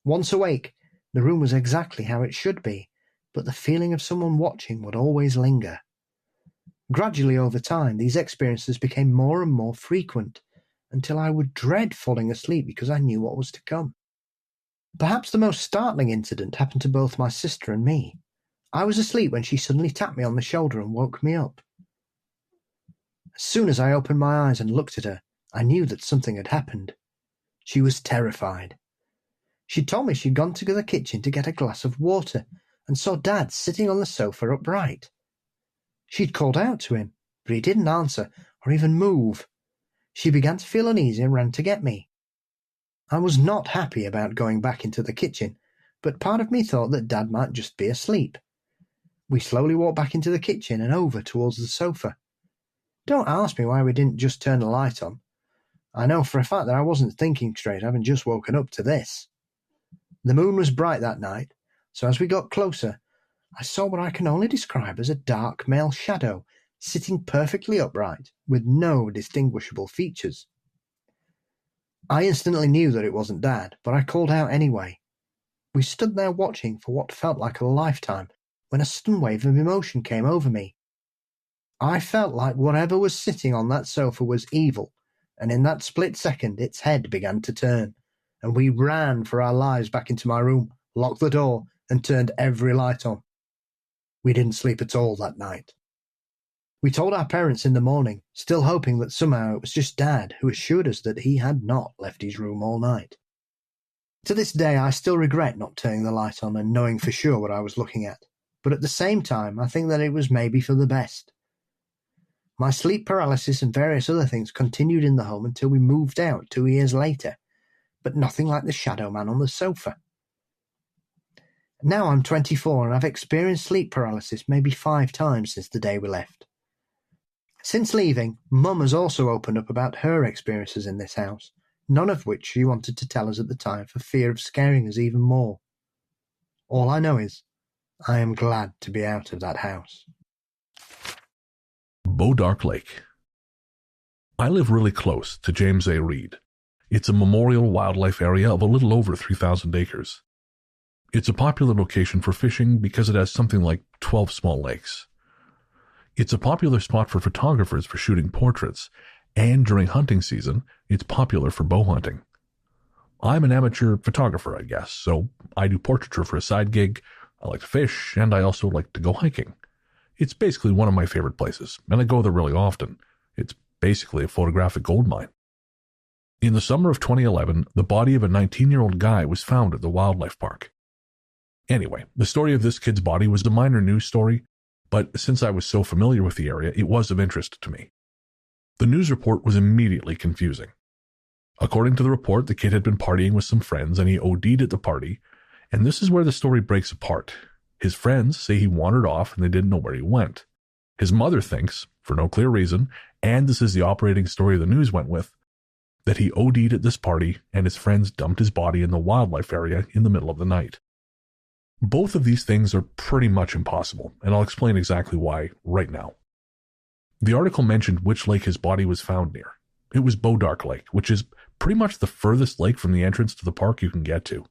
Speaker 2: Once awake, the room was exactly how it should be, but the feeling of someone watching would always linger. Gradually over time, these experiences became more and more frequent, until I would dread falling asleep because I knew what was to come. Perhaps the most startling incident happened to both my sister and me. I was asleep when she suddenly tapped me on the shoulder and woke me up. As soon as I opened my eyes and looked at her, I knew that something had happened. She was terrified. She told me she'd gone to the kitchen to get a glass of water and saw Dad sitting on the sofa upright. She'd called out to him, but he didn't answer or even move. She began to feel uneasy and ran to get me. I was not happy about going back into the kitchen, but part of me thought that Dad might just be asleep. We slowly walked back into the kitchen and over towards the sofa. Don't ask me why we didn't just turn the light on. I know for a fact that I wasn't thinking straight, having just woken up to this. The moon was bright that night, so as we got closer, I saw what I can only describe as a dark male shadow sitting perfectly upright with no distinguishable features. I instantly knew that it wasn't Dad, but I called out anyway. We stood there watching for what felt like a lifetime when a sudden wave of emotion came over me. I felt like whatever was sitting on that sofa was evil, and in that split second its head began to turn, and we ran for our lives back into my room, locked the door, and turned every light on. We didn't sleep at all that night. We told our parents in the morning, still hoping that somehow it was just Dad, who assured us that he had not left his room all night. To this day, I still regret not turning the light on and knowing for sure what I was looking at, but at the same time, I think that it was maybe for the best. My sleep paralysis and various other things continued in the home until we moved out 2 years later, but nothing like the shadow man on the sofa. Now I'm 24 and I've experienced sleep paralysis maybe 5 times since the day we left. Since leaving, Mum has also opened up about her experiences in this house, none of which she wanted to tell us at the time for fear of scaring us even more. All I know is, I am glad to be out of that house.
Speaker 1: Bodark Lake. I live really close to James A. Reed. It's a memorial wildlife area of a little over 3,000 acres. It's a popular location for fishing because it has something like 12 small lakes. It's a popular spot for photographers for shooting portraits, and during hunting season, it's popular for bow hunting. I'm an amateur photographer, I guess, so I do portraiture for a side gig, I like to fish, and I also like to go hiking. It's basically one of my favorite places, and I go there really often. It's basically a photographic gold mine. In the summer of 2011, the body of a 19-year-old guy was found at the wildlife park. Anyway, the story of this kid's body was a minor news story, but since I was so familiar with the area, it was of interest to me. The news report was immediately confusing. According to the report, the kid had been partying with some friends and he OD'd at the party, and this is where the story breaks apart. His friends say he wandered off and they didn't know where he went. His mother thinks, for no clear reason, and this is the operating story the news went with, that he OD'd at this party and his friends dumped his body in the wildlife area in the middle of the night. Both of these things are pretty much impossible, and I'll explain exactly why right now. The article mentioned which lake his body was found near. It was Bodark Lake, which is pretty much the furthest lake from the entrance to the park you can get to.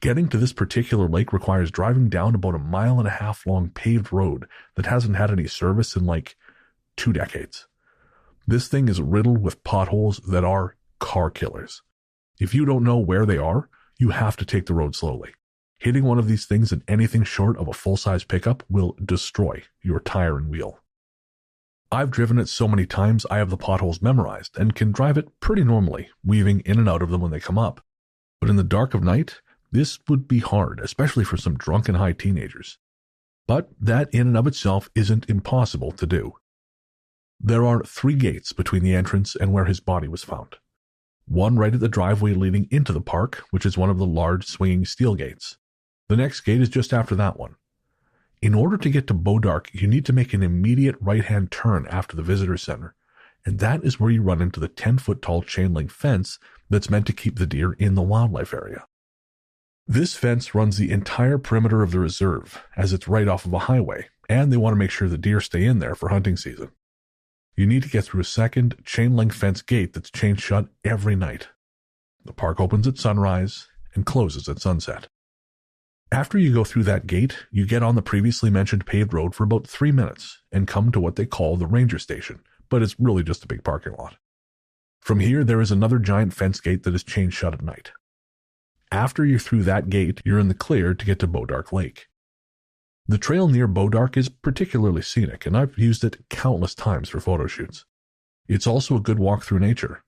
Speaker 1: Getting to this particular lake requires driving down about a 1.5 mile long paved road that hasn't had any service in like 2 decades. This thing is riddled with potholes that are car killers. If you don't know where they are, you have to take the road slowly. Hitting one of these things in anything short of a full-size pickup will destroy your tire and wheel. I've driven it so many times I have the potholes memorized and can drive it pretty normally, weaving in and out of them when they come up. But in the dark of night, this would be hard, especially for some drunken high teenagers. But that in and of itself isn't impossible to do. There are 3 gates between the entrance and where his body was found. One right at the driveway leading into the park, which is one of the large swinging steel gates. The next gate is just after that one. In order to get to Bodark, you need to make an immediate right-hand turn after the visitor center, and that is where you run into the 10-foot-tall chain-link fence that's meant to keep the deer in the wildlife area. This fence runs the entire perimeter of the reserve, as it's right off of a highway, and they want to make sure the deer stay in there for hunting season. You need to get through a second chain-link fence gate that's chained shut every night. The park opens at sunrise and closes at sunset. After you go through that gate, you get on the previously mentioned paved road for about 3 minutes and come to what they call the ranger station, but it's really just a big parking lot. From here, there is another giant fence gate that is chained shut at night. After you're through that gate, you're in the clear to get to Bodark Lake. The trail near Bodark is particularly scenic, and I've used it countless times for photo shoots. It's also a good walk through nature.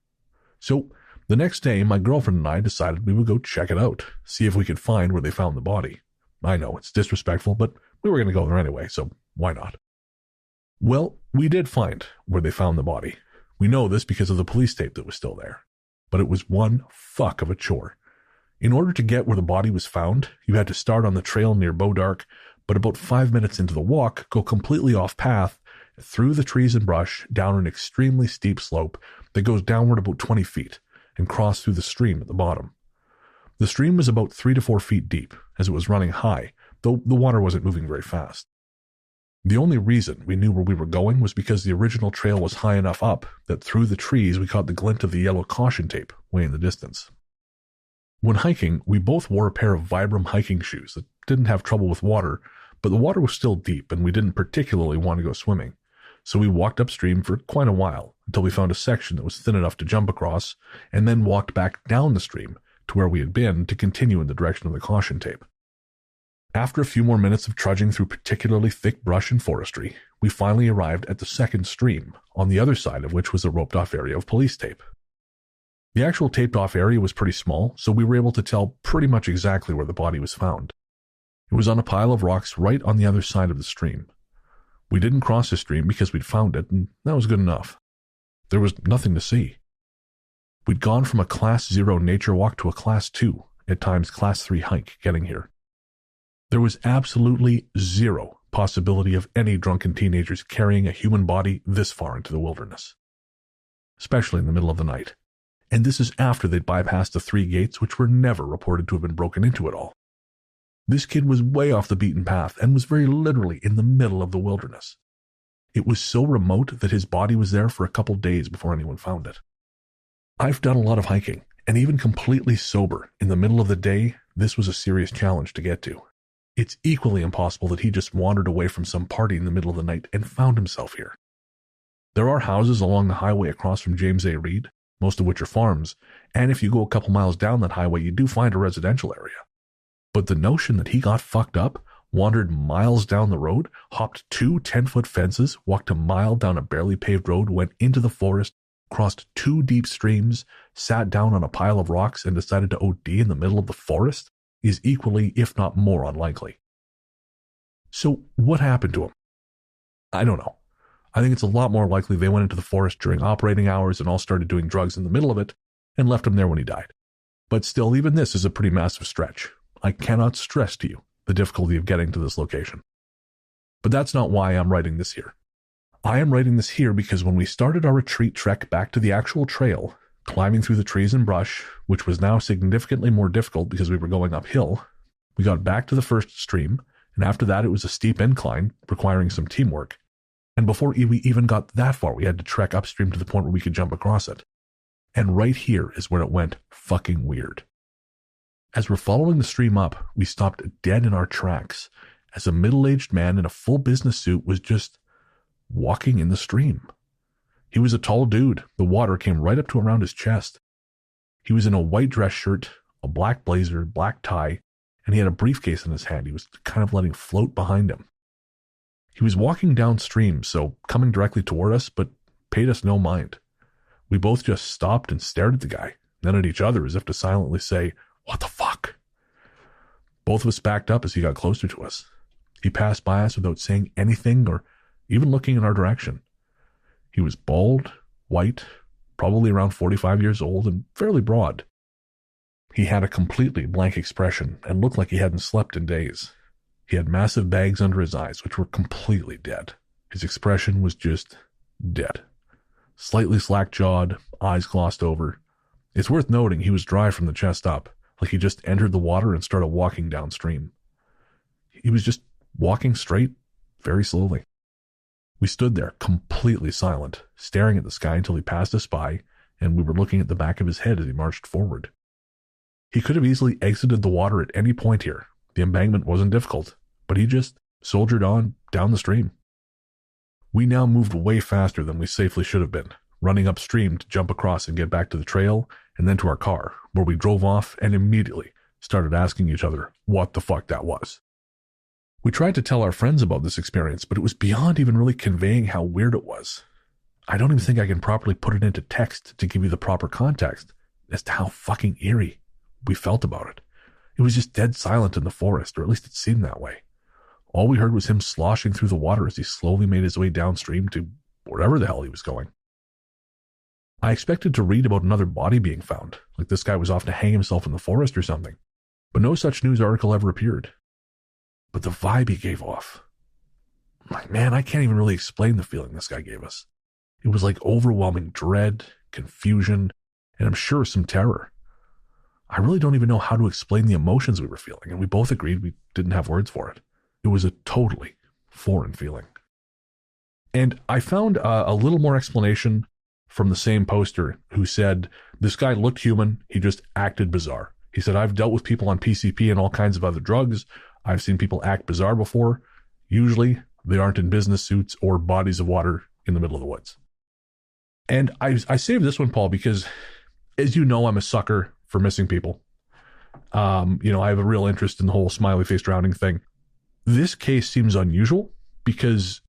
Speaker 1: So, the next day, my girlfriend and I decided we would go check it out, see if we could find where they found the body. I know, it's disrespectful, but we were going to go there anyway, so why not? Well, we did find where they found the body. We know this because of the police tape that was still there. But it was one fuck of a chore. In order to get where the body was found, you had to start on the trail near Bodark, but about 5 minutes into the walk, go completely off path, through the trees and brush, down an extremely steep slope that goes downward about 20 feet, and cross through the stream at the bottom. The stream was about 3 to 4 feet deep, as it was running high, though the water wasn't moving very fast. The only reason we knew where we were going was because the original trail was high enough up that through the trees we caught the glint of the yellow caution tape way in the distance. When hiking, we both wore a pair of Vibram hiking shoes that didn't have trouble with water, but the water was still deep and we didn't particularly want to go swimming, so we walked upstream for quite a while until we found a section that was thin enough to jump across, and then walked back down the stream to where we had been to continue in the direction of the caution tape. After a few more minutes of trudging through particularly thick brush and forestry, we finally arrived at the second stream, on the other side of which was a roped-off area of police tape. The actual taped-off area was pretty small, so we were able to tell pretty much exactly where the body was found. It was on a pile of rocks right on the other side of the stream. We didn't cross the stream because we'd found it, and that was good enough. There was nothing to see. We'd gone from a Class 0 nature walk to a Class 2, at times Class 3 hike getting here. There was absolutely zero possibility of any drunken teenagers carrying a human body this far into the wilderness, especially in the middle of the night. And this is after they'd bypassed the 3 gates which were never reported to have been broken into at all. This kid was way off the beaten path and was very literally in the middle of the wilderness. It was so remote that his body was there for a couple days before anyone found it. I've done a lot of hiking, And even completely sober, in the middle of the day, this was a serious challenge to get to. It's equally impossible that he just wandered away from some party in the middle of the night and found himself here. There are houses along the highway across from James A. Reed, most of which are farms, and if you go a couple miles down that highway, you do find a residential area. But the notion that he got fucked up, wandered miles down the road, hopped 2 10-foot fences, walked a mile down a barely paved road, went into the forest, crossed 2 deep streams, sat down on a pile of rocks, and decided to OD in the middle of the forest is equally, if not more, unlikely. So what happened to him? I don't know. I think it's a lot more likely they went into the forest during operating hours and all started doing drugs in the middle of it and left him there when he died. But still, even this is a pretty massive stretch. I cannot stress to you the difficulty of getting to this location. But that's not why I'm writing this here. I am writing this here because when we started our retreat trek back to the actual trail, climbing through the trees and brush, which was now significantly more difficult because we were going uphill, we got back to the first stream, and after that it was a steep incline requiring some teamwork. And before we even got that far, we had to trek upstream to the point where we could jump across it. And right here is where it went fucking weird. As we're following the stream up, we stopped dead in our tracks as a middle-aged man in a full business suit was just walking in the stream. He was a tall dude. The water came right up to around his chest. He was in a white dress shirt, a black blazer, black tie, and he had a briefcase in his hand he was kind of letting float behind him. He was walking downstream, so coming directly toward us, but paid us no mind. We both just stopped and stared at the guy, then at each other as if to silently say, "What the fuck?" Both of us backed up as he got closer to us. He passed by us without saying anything or even looking in our direction. He was bald, white, probably around 45 years old, and fairly broad. He had a completely blank expression and looked like he hadn't slept in days. He had massive bags under his eyes, which were completely dead. His expression was just dead. Slightly slack-jawed, eyes glossed over. It's worth noting he was dry from the chest up, like he just entered the water and started walking downstream. He was just walking straight, very slowly. We stood there, completely silent, staring at the sky until he passed us by, and we were looking at the back of his head as he marched forward. He could have easily exited the water at any point here. The embankment wasn't difficult, but he just soldiered on down the stream. We now moved way faster than we safely should have been, running upstream to jump across and get back to the trail, and then to our car, where we drove off and immediately started asking each other what the fuck that was. We tried to tell our friends about this experience, but it was beyond even really conveying how weird it was. I don't even think I can properly put it into text to give you the proper context as to how fucking eerie we felt about it. It was just dead silent in the forest, or at least it seemed that way. All we heard was him sloshing through the water as he slowly made his way downstream to wherever the hell he was going. I expected to read about another body being found, like this guy was off to hang himself in the forest or something, but no such news article ever appeared. But the vibe he gave off, man, I can't even really explain the feeling this guy gave us. It was like overwhelming dread, confusion, and I'm sure some terror. I really don't even know how to explain the emotions we were feeling, and we both agreed we didn't have words for it. It was a totally foreign feeling. And I found a little more explanation from the same poster who said, this guy looked human, he just acted bizarre. He said, I've dealt with people on PCP and all kinds of other drugs. I've seen people act bizarre before. Usually, they aren't in business suits or bodies of water in the middle of the woods. And I saved this one, Paul, because as you know, I'm a sucker for missing people. I have a real interest in the whole smiley face drowning thing. This case seems unusual because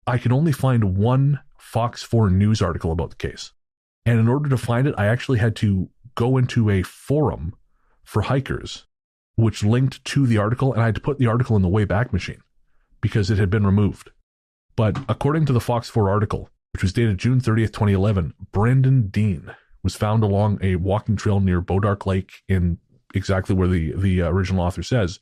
Speaker 1: I can only find one Fox 4 News article about the case. And in order to find it, I actually had to go into a forum for hikers, which linked to the article, and I had to put the article in the Wayback Machine because it had been removed. But according to the Fox 4 article, which was dated June 30th, 2011, Brendan Dean was found along a walking trail near Bodark Lake in exactly where the original author says.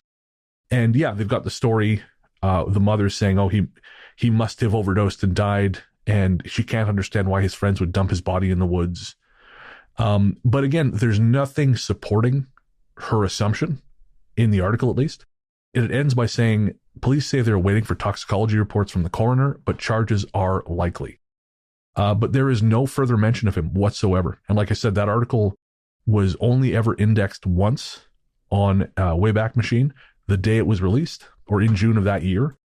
Speaker 1: And yeah, they've got the story, the mother saying, oh, he must have overdosed and died, and she can't understand why his friends would dump his body in the woods. But again, there's nothing supporting her assumption, in the article at least. It ends by saying, police say they're waiting for toxicology reports from the coroner, but charges are likely. But there is no further mention of him whatsoever. And like I said, that article was only ever indexed once on Wayback Machine the day it was released, or in June of that year.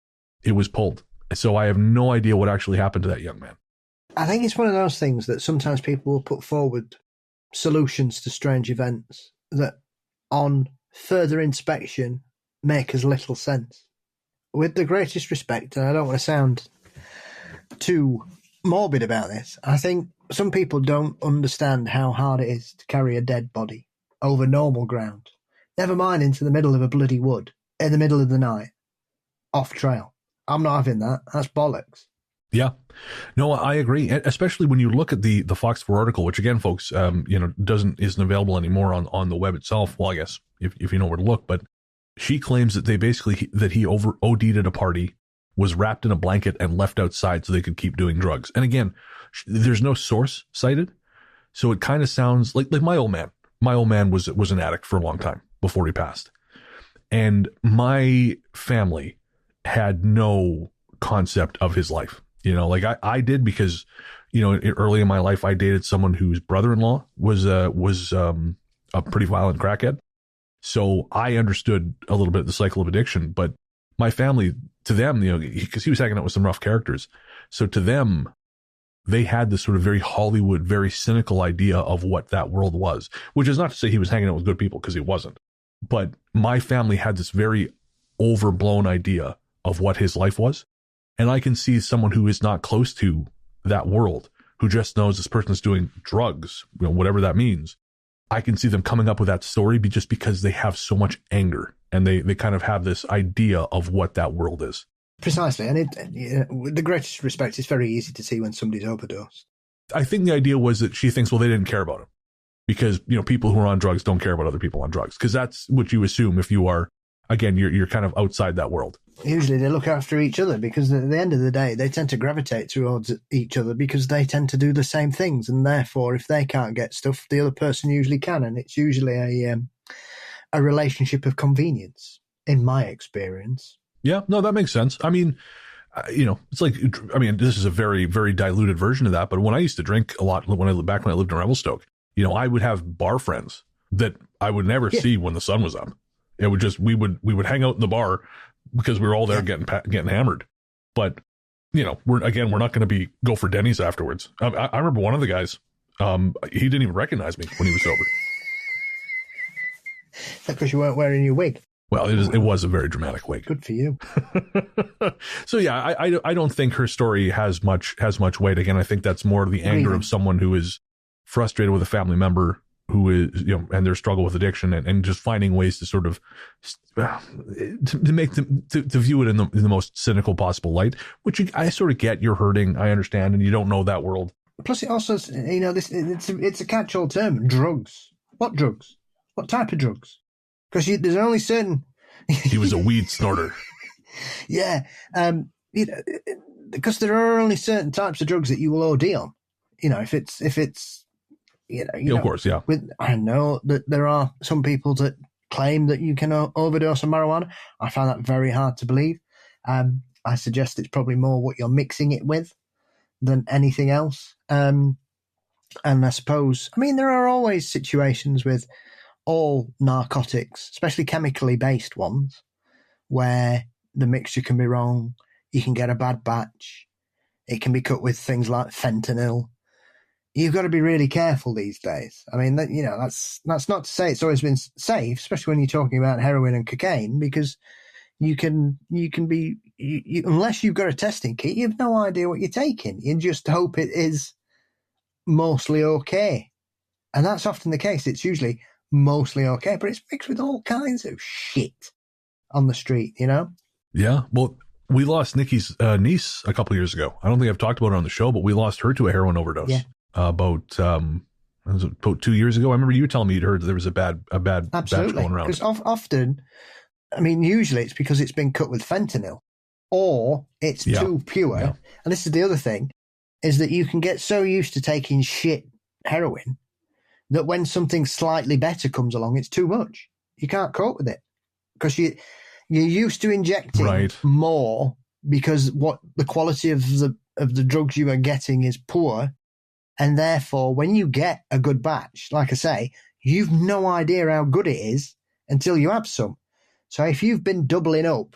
Speaker 1: It was pulled. So I have no idea what actually happened to that young man.
Speaker 2: I think it's one of those things that sometimes people will put forward solutions to strange events that on further inspection make as little sense. With the greatest respect, and I don't want to sound too morbid about this, I think some people don't understand how hard it is to carry a dead body over normal ground. Never mind into the middle of a bloody wood, in the middle of the night, off trail. I'm not having that. That's bollocks.
Speaker 1: Yeah, no, I agree. Especially when you look at the Fox 4 article, which again, folks, isn't available anymore on the web itself. Well, I guess if you know where to look, but she claims that he over OD'd at a party, was wrapped in a blanket and left outside so they could keep doing drugs. And again, there's no source cited, so it kind of sounds like my old man. My old man was an addict for a long time before he passed, and my family had no concept of his life. Like I did, because, early in my life, I dated someone whose brother-in-law was a pretty violent crackhead. So I understood a little bit of the cycle of addiction, but my family, to them, because he was hanging out with some rough characters. So to them, they had this sort of very Hollywood, very cynical idea of what that world was, which is not to say he was hanging out with good people, because he wasn't. But my family had this very overblown idea of what his life was. And I can see someone who is not close to that world, who just knows this person's doing drugs, whatever that means. I can see them coming up with that story just because they have so much anger, and they kind of have this idea of what that world is.
Speaker 2: Precisely. And with the greatest respect, it's very easy to see when somebody's overdosed.
Speaker 1: I think the idea was that she thinks, well, they didn't care about him because, people who are on drugs don't care about other people on drugs, because that's what you assume if you are, again, you're kind of outside that world.
Speaker 2: Usually they look after each other, because at the end of the day, they tend to gravitate towards each other because they tend to do the same things. And therefore, if they can't get stuff, the other person usually can. And it's usually a relationship of convenience, in my experience. Yeah,
Speaker 1: no, that makes sense. I mean, it's like, this is a very, very diluted version of that. But when I used to drink a lot, when I lived in Revelstoke, I would have bar friends that I would never see when the sun was up. It would just, we would hang out in the bar because we were all there getting hammered. But, we're not going to go for Denny's afterwards. I remember one of the guys, he didn't even recognize me when he was sober.
Speaker 2: Is that because you weren't wearing your wig?
Speaker 1: Well, it was a very dramatic wig.
Speaker 2: Good for you.
Speaker 1: So yeah, I don't think her story has much weight. Again, I think that's more the anger of someone who is frustrated with a family member who is, and their struggle with addiction, and just finding ways to sort of to make them to view it in the most cynical possible light, which I sort of get. You're hurting, I understand, and you don't know that world.
Speaker 2: Plus, it also, it's a catch-all term. Drugs. What drugs? What type of drugs? Because there's only certain.
Speaker 1: He was a weed snorter.
Speaker 2: Yeah, because there are only certain types of drugs that you will OD on. If it's
Speaker 1: of course, yeah.
Speaker 2: I know that there are some people that claim that you can overdose on marijuana. I find that very hard to believe. I suggest it's probably more what you're mixing it with than anything else. And I suppose, there are always situations with all narcotics, especially chemically based ones, where the mixture can be wrong. You can get a bad batch. It can be cut with things like fentanyl. You've got to be really careful these days. That's not to say it's always been safe, especially when you're talking about heroin and cocaine, because you can be, unless you've got a testing kit, you have no idea what you're taking. You just hope it is mostly okay. And that's often the case. It's usually mostly okay, but it's mixed with all kinds of shit on the street,
Speaker 1: Yeah. Well, we lost Nikki's niece a couple of years ago. I don't think I've talked about her on the show, but we lost her to a heroin overdose.
Speaker 2: Yeah.
Speaker 1: About 2 years ago. I remember you telling me you'd heard there was a bad batch going around.
Speaker 2: Because often, usually it's because it's been cut with fentanyl, or it's too pure. Yeah. And this is the other thing, is that you can get so used to taking shit heroin that when something slightly better comes along, it's too much. You can't cope with it because you're used to injecting more, because what the quality of the drugs you are getting is poor. And therefore, when you get a good batch, like I say, you've no idea how good it is until you have some. So if you've been doubling up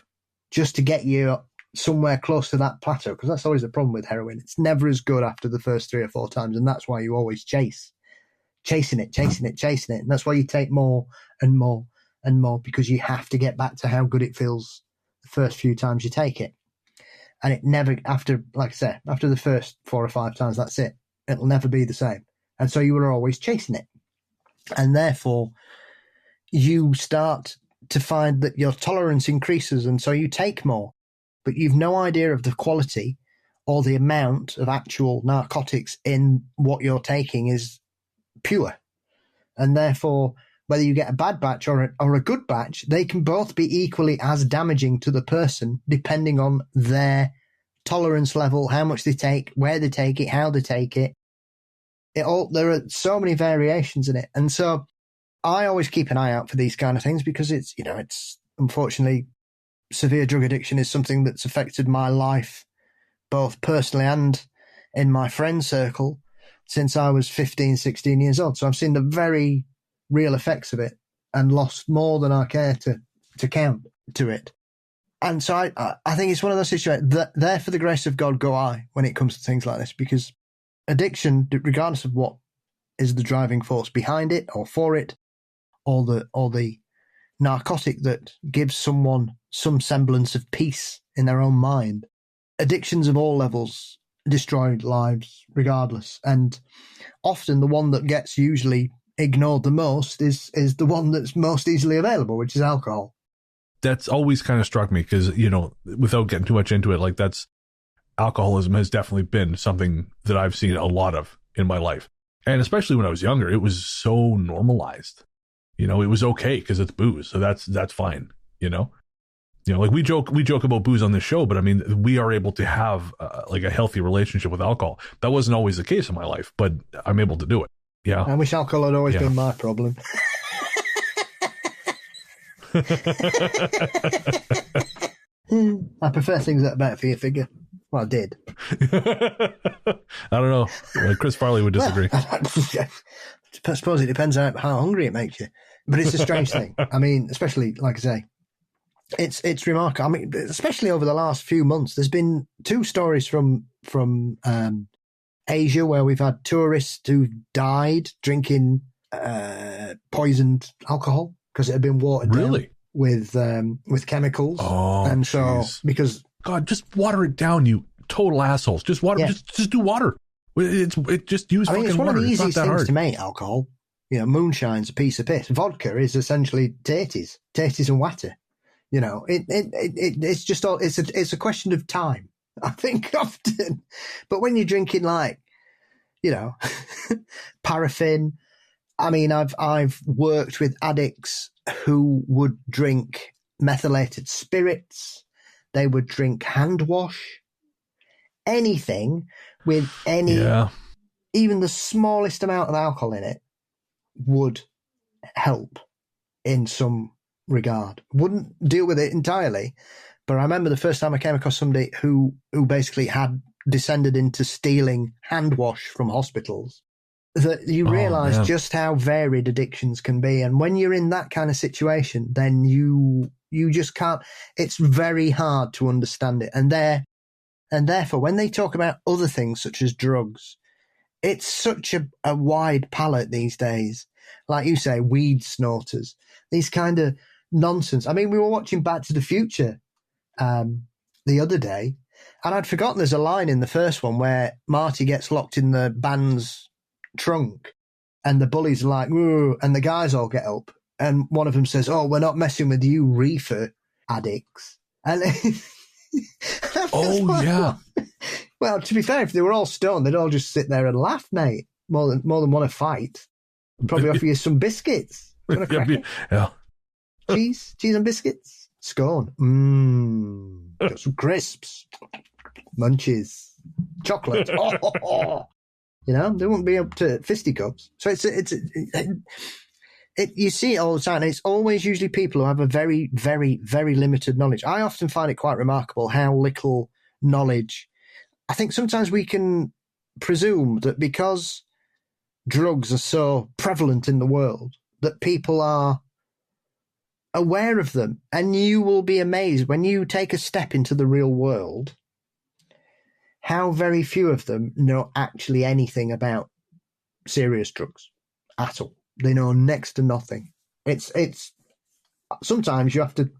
Speaker 2: just to get you somewhere close to that plateau, because that's always the problem with heroin, it's never as good after the first 3 or 4 times, and that's why you always chasing it. And that's why you take more and more and more, because you have to get back to how good it feels the first few times you take it. And it never, after the first 4 or 5 times, that's it. It'll never be the same. And so you are always chasing it. And therefore, you start to find that your tolerance increases, and so you take more. But you've no idea of the quality or the amount of actual narcotics in what you're taking is pure. And therefore, whether you get a bad batch or a good batch, they can both be equally as damaging to the person, depending on their tolerance level, how much they take, where they take it, how they take it. There are so many variations in it. And so I always keep an eye out for these kind of things, because it's unfortunately, severe drug addiction is something that's affected my life, both personally and in my friend circle, since I was 15, 16 years old. So I've seen the very real effects of it and lost more than I care to count to it. And so I think it's one of those situations that there for the grace of God go I when it comes to things like this, because addiction, regardless of what is the driving force behind it or for it, or the narcotic that gives someone some semblance of peace in their own mind, addictions of all levels destroy lives regardless. And often the one that gets usually ignored the most is the one that's most easily available, which is alcohol.
Speaker 1: That's always kind of struck me, because, without getting too much into it, alcoholism has definitely been something that I've seen a lot of in my life. And especially when I was younger, it was so normalized. It was okay because it's booze. So that's fine. Like we joke about booze on this show, but I mean, we are able to have like a healthy relationship with alcohol. That wasn't always the case in my life, but I'm able to do it. Yeah.
Speaker 2: I wish alcohol had always been my problem. I prefer things that are better for your figure. Well, I did.
Speaker 1: I don't know. Chris Farley would disagree.
Speaker 2: I suppose it depends on how hungry it makes you. But it's a strange thing. I mean, especially, like I say, it's remarkable. I mean, especially over the last few months, there's been 2 stories from Asia where we've had tourists who died drinking poisoned alcohol because it had been watered down with chemicals.
Speaker 1: Oh,
Speaker 2: and so
Speaker 1: geez.
Speaker 2: Because
Speaker 1: God, just water it down, you total assholes. Just water. Yeah. Just do water. It just use fucking water.
Speaker 2: It's one of the easiest things
Speaker 1: hard
Speaker 2: to make, alcohol. Moonshine's a piece of piss. Vodka is essentially taties and water. It's just all. It's a question of time, I think, often. But when you're drinking paraffin, I mean, I've worked with addicts who would drink methylated spirits. They would drink hand wash, anything with even the smallest amount of alcohol in it would help in some regard. Wouldn't deal with it entirely, but I remember the first time I came across somebody who basically had descended into stealing hand wash from hospitals, that you realise just how varied addictions can be. And when you're in that kind of situation, then you just can't, it's very hard to understand it. And therefore, when they talk about other things such as drugs, it's such a wide palette these days. Like you say, weed snorters, these kind of nonsense. I mean, we were watching Back to the Future the other day, and I'd forgotten there's a line in the first one where Marty gets locked in the band's trunk and the bullies are like, "Whoa," and the guys all get up and one of them says, "Oh, we're not messing with you reefer addicts." And well, to be fair, if they were all stoned, they'd all just sit there and laugh, mate, more than want to fight. I'd probably offer you some biscuits. Do you want a cracker?
Speaker 1: Yeah.
Speaker 2: Cheese and biscuits. Scone. Got some crisps. Munchies. Chocolate. They wouldn't be up to fisticuffs. So you see it all the time, and it's always usually people who have a very, very, very limited knowledge. I often find it quite remarkable how little knowledge. I think sometimes we can presume that because drugs are so prevalent in the world that people are aware of them. And you will be amazed when you take a step into the real world how very few of them know actually anything about serious drugs at all. They know next to nothing. It's sometimes you have to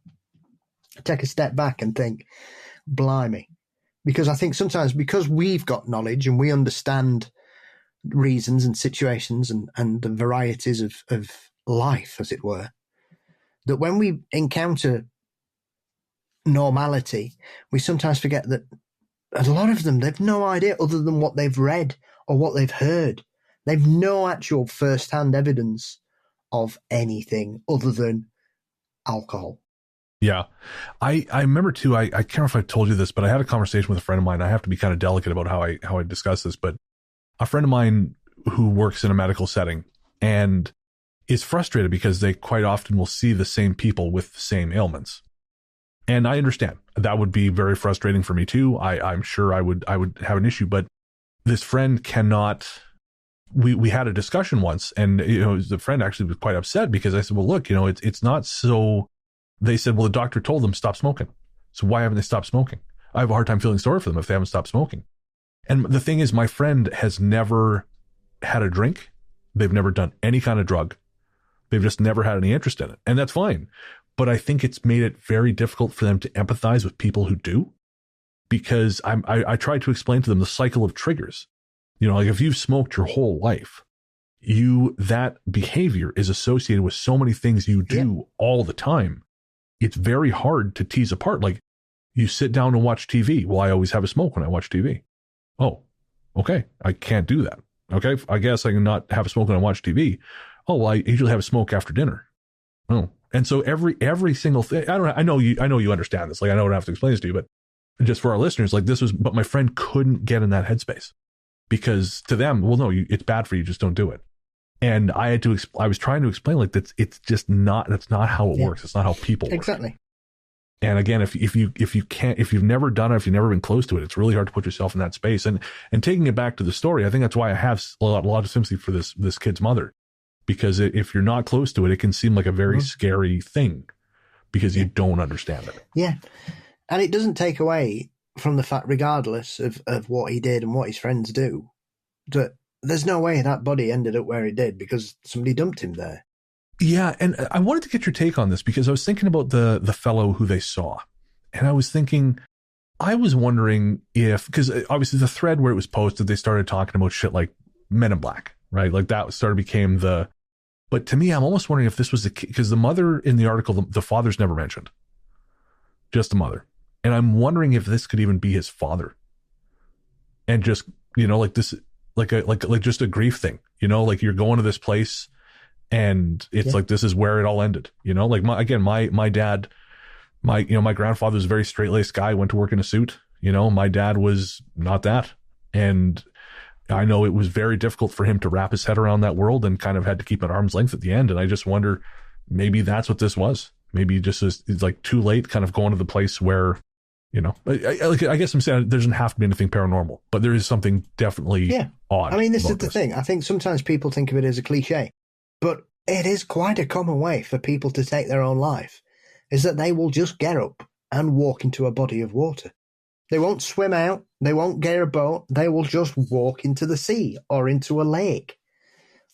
Speaker 2: take a step back and think, blimey. Because I think sometimes because we've got knowledge and we understand reasons and situations and the varieties of life, as it were, that when we encounter normality, we sometimes forget that a lot of them, they've no idea other than what they've read or what they've heard. They've no actual first-hand evidence of anything other than alcohol.
Speaker 1: Yeah. I remember too, I can't remember if I told you this, but I had a conversation with a friend of mine. I have to be kind of delicate about how I discuss this, but a friend of mine who works in a medical setting and is frustrated because they quite often will see the same people with the same ailments. And I understand that would be very frustrating for me too. I'm sure I would have an issue, but this friend cannot. We had a discussion once, and the friend actually was quite upset because I said, well, look, it's not so. They said, well, the doctor told them stop smoking. So why haven't they stopped smoking? I have a hard time feeling sorry for them if they haven't stopped smoking. And the thing is, my friend has never had a drink. They've never done any kind of drug. They've just never had any interest in it. And that's fine. But I think it's made it very difficult for them to empathize with people who do, because I tried to explain to them the cycle of triggers. Like if you've smoked your whole life, that behavior is associated with so many things you do all the time. It's very hard to tease apart. Like you sit down and watch TV. Well, I always have a smoke when I watch TV. Oh, okay. I can't do that. Okay. I guess I can not have a smoke when I watch TV. Oh, well, I usually have a smoke after dinner. Oh. And so every single thing, I know you understand this. Like I don't have to explain this to you, but just for our listeners, but my friend couldn't get in that headspace because to them, well, no, it's bad for you. Just don't do it. And I was trying to explain that's not how it works. It's not how people work.
Speaker 2: Exactly.
Speaker 1: And again, if you've never done it, if you've never been close to it, it's really hard to put yourself in that space. And taking it back to the story, I think that's why I have a lot of sympathy for this kid's mother, because if you're not close to it, it can seem like a very scary thing because you don't understand it.
Speaker 2: Yeah. And it doesn't take away from the fact, regardless of what he did and what his friends do, that there's no way that body ended up where it did because somebody dumped him there.
Speaker 1: Yeah, and I wanted to get your take on this because I was thinking about the fellow who they saw. And I was wondering if, because obviously the thread where it was posted, they started talking about shit like Men in Black, right? Like that became but to me, I'm almost wondering if this was because the mother in the article, the father's never mentioned, just the mother. And I'm wondering if this could even be his father. And just, like this, like just a grief thing, like you're going to this place and it's like, this is where it all ended, like my dad, my grandfather was a very straight-laced guy, went to work in a suit, my dad was not that. And I know it was very difficult for him to wrap his head around that world and kind of had to keep at arm's length at the end. And I just wonder, maybe that's what this was. Maybe just it's like too late, kind of going to the place where, I guess I'm saying there doesn't have to be anything paranormal, but there is something definitely odd.
Speaker 2: I mean, this is the thing. I think sometimes people think of it as a cliche, but it is quite a common way for people to take their own life, is that they will just get up and walk into a body of water. They won't swim out. They won't get a boat. They will just walk into the sea or into a lake.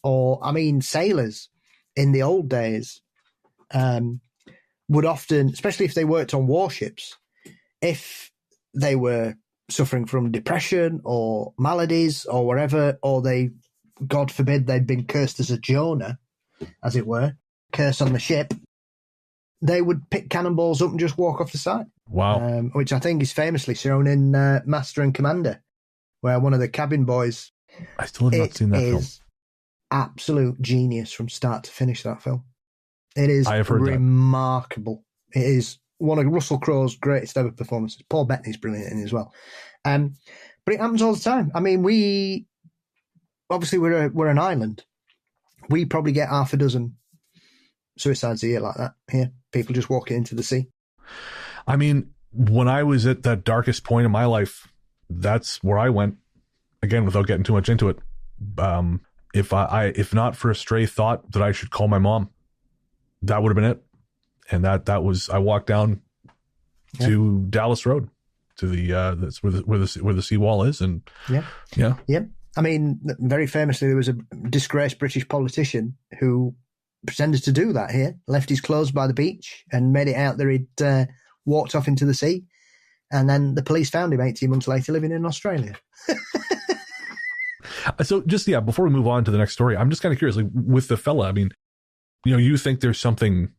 Speaker 2: Or, sailors in the old days would often, especially if they worked on warships, if they were suffering from depression or maladies or whatever, or God forbid, they'd been cursed as a Jonah, as it were, curse on the ship, they would pick cannonballs up and just walk off the side.
Speaker 1: Wow.
Speaker 2: Which I think is famously shown in Master and Commander, where one of the cabin boys...
Speaker 1: I still have not seen that film.
Speaker 2: Absolute genius from start to finish, that film. It is remarkable. That. It is one of Russell Crowe's greatest ever performances. Paul Bettany's brilliant in it as well. But it happens all the time. I mean, we're an island. We probably get half a dozen suicides a year like that here. People just walking into the sea.
Speaker 1: I mean, when I was at that darkest point in my life, that's where I went. Again, without getting too much into it. if not for a stray thought that I should call my mom, that would have been it. And that was, I walked down to Dallas Road, to that's where the seawall is, and yeah.
Speaker 2: I mean, very famously, there was a disgraced British politician who pretended to do that here, left his clothes by the beach and made it out that he'd walked off into the sea. And then the police found him 18 months later living in Australia.
Speaker 1: So just, before we move on to the next story, I'm just kind of curious, like with the fella, I mean, you think there's something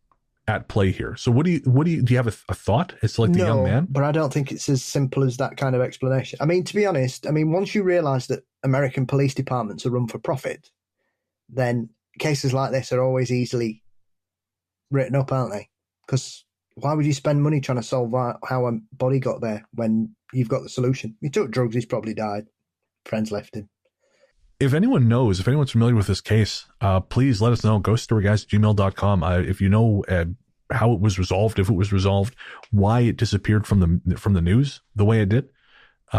Speaker 1: at play here. So do you have a thought as to like the young man?
Speaker 2: But I don't think it's as simple as that kind of explanation. I mean, to be honest, once you realize that American police departments are run for profit, then cases like this are always easily written up, aren't they? Because why would you spend money trying to solve how a body got there when you've got the solution? He took drugs, he's probably died. Friends left him.
Speaker 1: If anyone's familiar with this case, please let us know. ghoststoryguys@gmail.com. If you know how it was resolved, if it was resolved, why it disappeared from the news the way it did.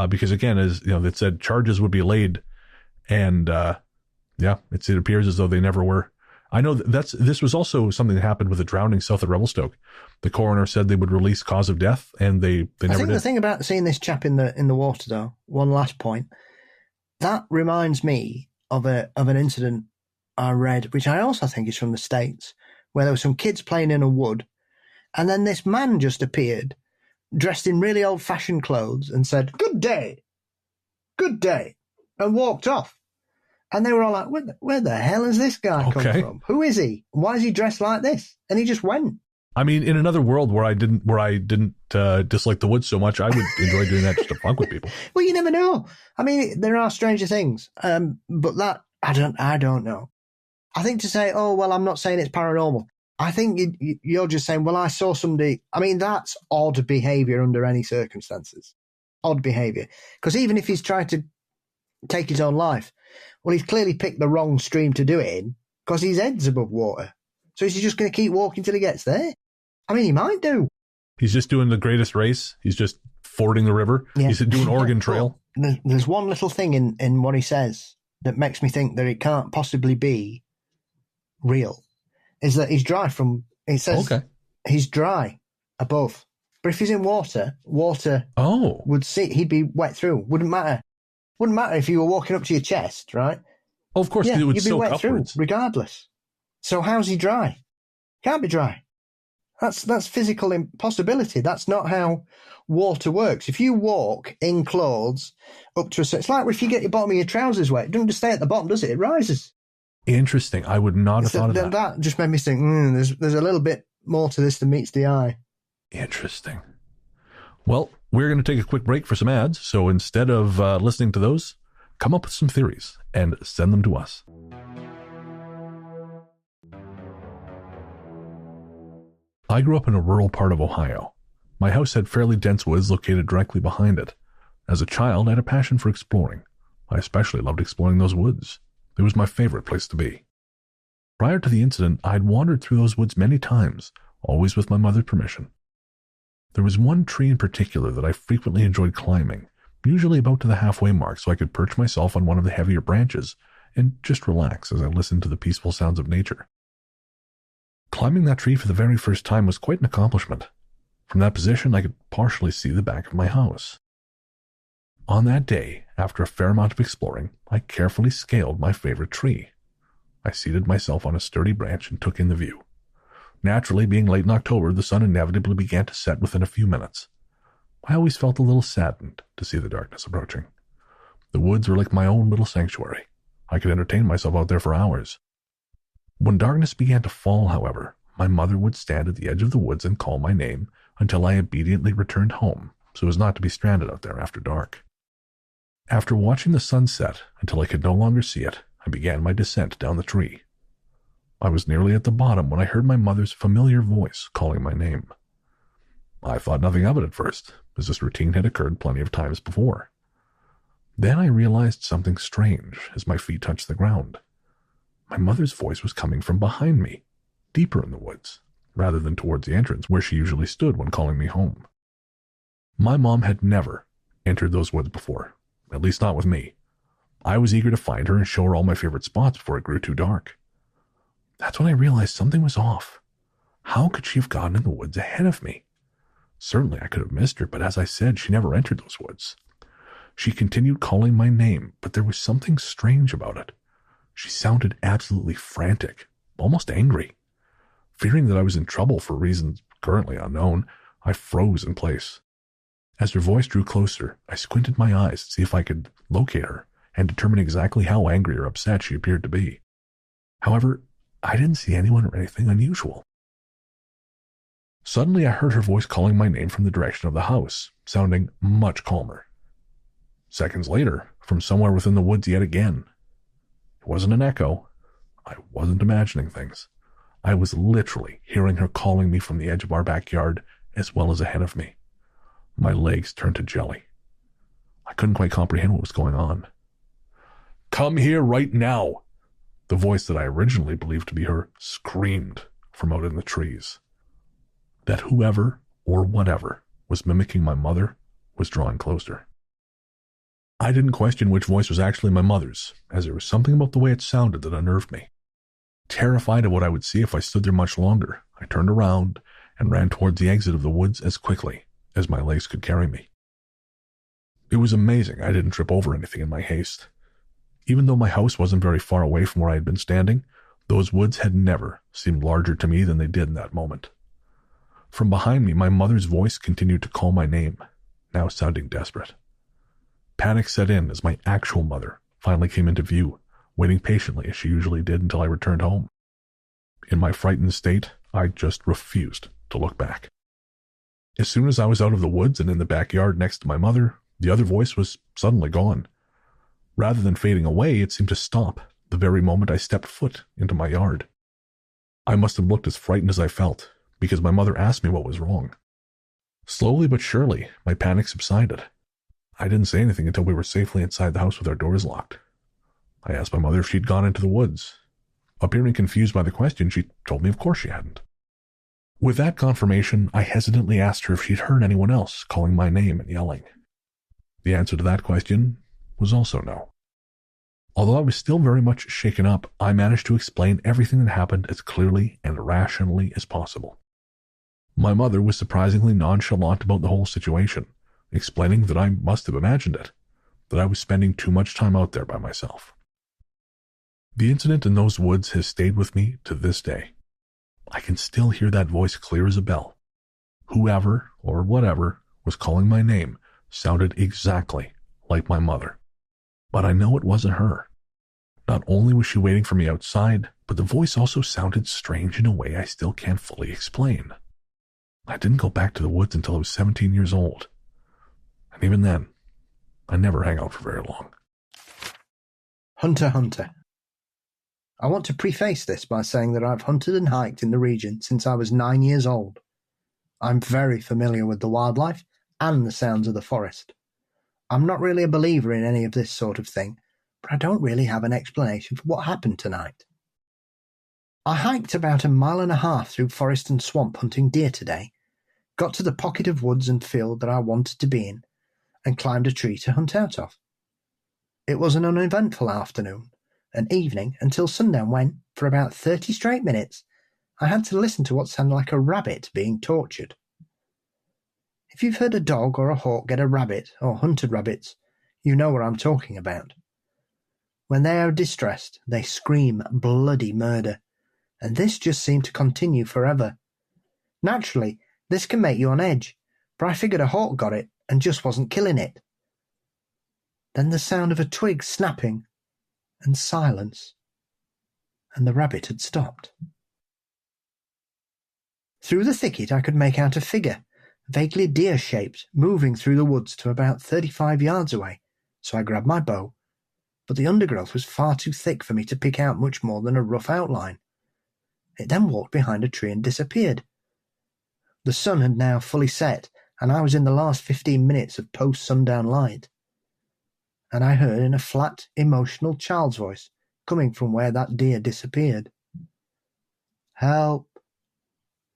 Speaker 1: Because again, as it said, charges would be laid, and it appears as though they never were. I know this was also something that happened with a drowning south of Revelstoke. The coroner said they would release cause of death, and they never did. I think
Speaker 2: the thing about seeing this chap in the water, though, one last point, that reminds me of an incident I read, which I also think is from the States, where there were some kids playing in a wood, and then this man just appeared, dressed in really old-fashioned clothes, and said, "Good day, and walked off. And they were all like, where the hell has this guy come from? Who is he? Why is he dressed like this? And he just went. I
Speaker 1: mean, in another world where I didn't dislike the woods so much, I would enjoy doing that just to fuck with people.
Speaker 2: Well, you never know. I mean, there are stranger things, but that I don't know. I think to say, oh well, I'm not saying it's paranormal. I think you're just saying, well, I saw somebody. I mean, that's odd behaviour under any circumstances. Odd behaviour, because even if he's tried to take his own life, well, he's clearly picked the wrong stream to do it in because his head's above water. So is he just going to keep walking till he gets there? I mean, he might do.
Speaker 1: He's just doing the greatest race. He's just fording the river. Yeah. He's doing Oregon Trail.
Speaker 2: There's one little thing in what he says that makes me think that it can't possibly be real. Is that he's dry from, it says he's dry above. But if he's in water would see, he'd be wet through. Wouldn't matter if you were walking up to your chest, right?
Speaker 1: Oh, of course, it would
Speaker 2: you'd be
Speaker 1: soak
Speaker 2: wet
Speaker 1: upwards.
Speaker 2: Through, regardless. So how's he dry? Can't be dry. That's physical impossibility. That's not how water works. If you walk in clothes up to it's like if you get your bottom of your trousers wet, it doesn't just stay at the bottom, does it? It rises.
Speaker 1: Interesting. I would not have thought of that.
Speaker 2: That just made me think, there's a little bit more to this than meets the eye.
Speaker 1: Interesting. Well, we're going to take a quick break for some ads. So instead of listening to those, come up with some theories and send them to us. I grew up in a rural part of Ohio. My house had fairly dense woods located directly behind it. As a child, I had a passion for exploring. I especially loved exploring those woods. It was my favorite place to be. Prior to the incident, I had wandered through those woods many times, always with my mother's permission. There was one tree in particular that I frequently enjoyed climbing, usually about to the halfway mark so I could perch myself on one of the heavier branches and just relax as I listened to the peaceful sounds of nature. Climbing that tree for the very first time was quite an accomplishment. From that position, I could partially see the back of my house. On that day, after a fair amount of exploring, I carefully scaled my favorite tree. I seated myself on a sturdy branch and took in the view. Naturally, being late in October, the sun inevitably began to set within a few minutes. I always felt a little saddened to see the darkness approaching. The woods were like my own little sanctuary. I could entertain myself out there for hours. When darkness began to fall, however, my mother would stand at the edge of the woods and call my name until I obediently returned home, so as not to be stranded out there after dark. After watching the sun set until I could no longer see it, I began my descent down the tree. I was nearly at the bottom when I heard my mother's familiar voice calling my name. I thought nothing of it at first, as this routine had occurred plenty of times before. Then I realized something strange as my feet touched the ground. My mother's voice was coming from behind me, deeper in the woods, rather than towards the entrance where she usually stood when calling me home. My mom had never entered those woods before, at least not with me. I was eager to find her and show her all my favorite spots before it grew too dark. That's when I realized something was off. How could she have gotten in the woods ahead of me? Certainly I could have missed her, but as I said, she never entered those woods. She continued calling my name, but there was something strange about it. She sounded absolutely frantic, almost angry. Fearing that I was in trouble for reasons currently unknown, I froze in place. As her voice drew closer, I squinted my eyes to see if I could locate her and determine exactly how angry or upset she appeared to be. However, I didn't see anyone or anything unusual. Suddenly I heard her voice calling my name from the direction of the house, sounding much calmer. Seconds later, from somewhere within the woods yet again. It wasn't an echo. I wasn't imagining things. I was literally hearing her calling me from the edge of our backyard as well as ahead of me. My legs turned to jelly. I couldn't quite comprehend what was going on. "Come here right now!" The voice that I originally believed to be her screamed from out in the trees. That whoever or whatever was mimicking my mother was drawing closer. I didn't question which voice was actually my mother's, as there was something about the way it sounded that unnerved me. Terrified of what I would see if I stood there much longer, I turned around and ran towards the exit of the woods as quickly as my legs could carry me. It was amazing I didn't trip over anything in my haste. Even though my house wasn't very far away from where I had been standing, those woods had never seemed larger to me than they did in that moment. From behind me, my mother's voice continued to call my name, now sounding desperate. Panic set in as my actual mother finally came into view, waiting patiently as she usually did until I returned home. In my frightened state, I just refused to look back. As soon as I was out of the woods and in the backyard next to my mother, the other voice was suddenly gone. Rather than fading away, it seemed to stop the very moment I stepped foot into my yard. I must have looked as frightened as I felt, because my mother asked me what was wrong. Slowly but surely, my panic subsided. I didn't say anything until we were safely inside the house with our doors locked. I asked my mother if she'd gone into the woods. Appearing confused by the question, she told me of course she hadn't. With that confirmation, I hesitantly asked her if she'd heard anyone else calling my name and yelling. The answer to that question was also no. Although I was still very much shaken up, I managed to explain everything that happened as clearly and rationally as possible. My mother was surprisingly nonchalant about the whole situation, explaining that I must have imagined it, that I was spending too much time out there by myself. The incident in those woods has stayed with me to this day. I can still hear that voice clear as a bell. Whoever or whatever was calling my name sounded exactly like my mother. But I know it wasn't her. Not only was she waiting for me outside, but the voice also sounded strange in a way I still can't fully explain. I didn't go back to the woods until I was 17 years old. And even then, I never hang out for very long.
Speaker 2: Hunter Hunter. I want to preface this by saying that I've hunted and hiked in the region since I was 9 years old. I'm very familiar with the wildlife and the sounds of the forest. I'm not really a believer in any of this sort of thing, but I don't really have an explanation for what happened tonight. I hiked about 1.5 miles through forest and swamp hunting deer today, got to the pocket of woods and field that I wanted to be in, and climbed a tree to hunt out of. It was an uneventful afternoon, an evening until sundown when, for about 30 straight minutes, I had to listen to what sounded like a rabbit being tortured. If you've heard a dog or a hawk get a rabbit or hunted rabbits, you know what I'm talking about. When they are distressed, they scream bloody murder, and this just seemed to continue forever. Naturally, this can make you on edge, but I figured a hawk got it and just wasn't killing it. Then the sound of a twig snapping, and silence, and the rabbit had stopped. Through the thicket I could make out a figure, vaguely deer-shaped, moving through the woods to about 35 yards away, so I grabbed my bow, but the undergrowth was far too thick for me to pick out much more than a rough outline. It then walked behind a tree and disappeared. The sun had now fully set, and I was in the last 15 minutes of post-sundown light. And I heard in a flat, emotional child's voice, coming from where that deer disappeared. "Help!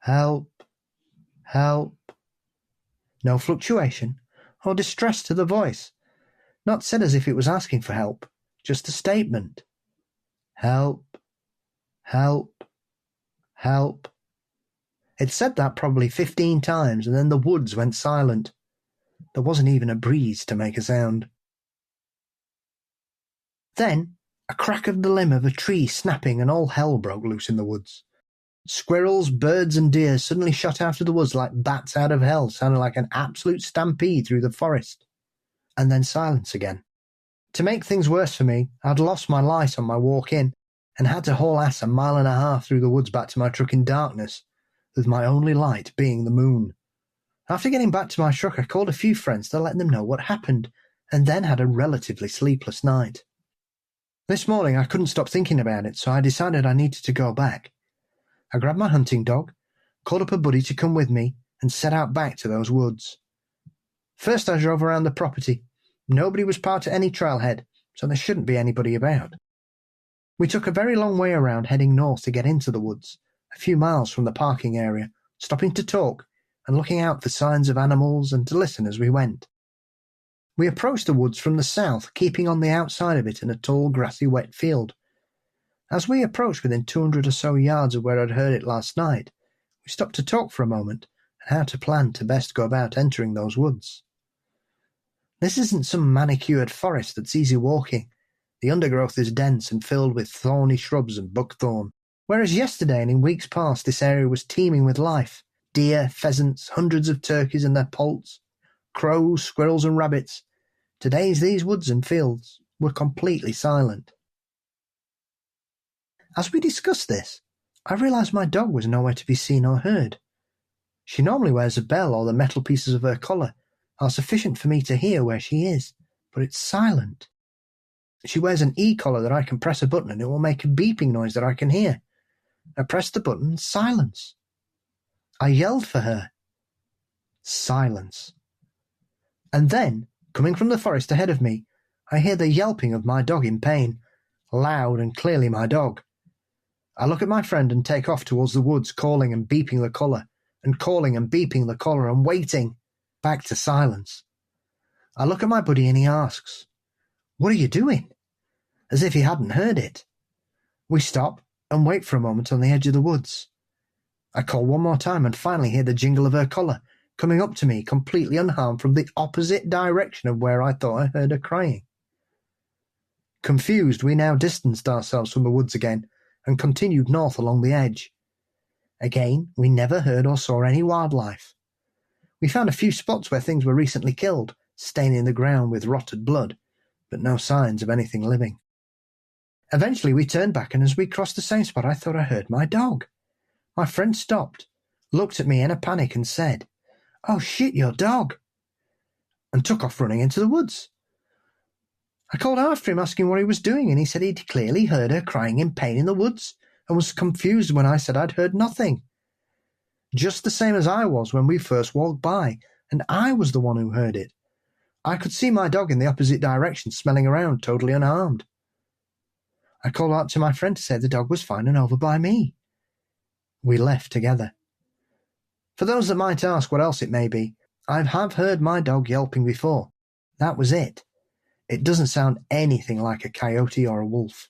Speaker 2: Help! Help!" No fluctuation or distress to the voice. Not said as if it was asking for help, just a statement. Help, help, help. It said that probably 15 times, and then the woods went silent. There wasn't even a breeze to make a sound. Then, a crack of the limb of a tree snapping, and all hell broke loose in the woods. Squirrels, birds, and deer suddenly shot out of the woods like bats out of hell, sounding like an absolute stampede through the forest. And then silence again. To make things worse for me, I'd lost my light on my walk in, and had to haul ass 1.5 miles through the woods back to my truck in darkness, with my only light being the moon. After getting back to my truck, I called a few friends to let them know what happened, and then had a relatively sleepless night. This morning I couldn't stop thinking about it, so I decided I needed to go back. I grabbed my hunting dog, called up a buddy to come with me, and set out back to those woods. First I drove around the property. Nobody was parked at any trailhead, so there shouldn't be anybody about. We took a very long way around, heading north to get into the woods, a few miles from the parking area, stopping to talk and looking out for signs of animals and to listen as we went. We approached the woods from the south, keeping on the outside of it in a tall, grassy, wet field. As we approached within 200 or so yards of where I'd heard it last night, we stopped to talk for a moment and how to plan to best go about entering those woods. This isn't some manicured forest that's easy walking. The undergrowth is dense and filled with thorny shrubs and buckthorn, whereas yesterday and in weeks past this area was teeming with life. Deer, pheasants, hundreds of turkeys and their poults, crows, squirrels and rabbits. Today's these woods and fields were completely silent. As we discussed this, I realised my dog was nowhere to be seen or heard. She normally wears a bell, or the metal pieces of her collar are sufficient for me to hear where she is, but it's silent. She wears an e-collar that I can press a button and it will make a beeping noise that I can hear. I press the button, silence. I yelled for her. Silence. And then, coming from the forest ahead of me, I hear the yelping of my dog in pain, loud and clearly my dog. I look at my friend and take off towards the woods, calling and beeping the collar, and calling and beeping the collar and waiting. Back to silence. I look at my buddy and he asks, "What are you doing?" As if he hadn't heard it. We stop and wait for a moment on the edge of the woods. I call one more time and finally hear the jingle of her collar, coming up to me completely unharmed from the opposite direction of where I thought I heard her crying. Confused, we now distanced ourselves from the woods again and continued north along the edge. Again, we never heard or saw any wildlife. We found a few spots where things were recently killed, staining the ground with rotted blood, but no signs of anything living. Eventually we turned back, and as we crossed the same spot I thought I heard my dog. My friend stopped, looked at me in a panic and said, "Oh shit, your dog," and took off running into the woods. I called after him asking what he was doing, and he said he'd clearly heard her crying in pain in the woods and was confused when I said I'd heard nothing. Just the same as I was when we first walked by, and I was the one who heard it. I could see my dog in the opposite direction smelling around, totally unharmed. I called out to my friend to say the dog was fine and over by me. We left together. For those that might ask what else it may be, I have heard my dog yelping before. That was it. It doesn't sound anything like a coyote or a wolf.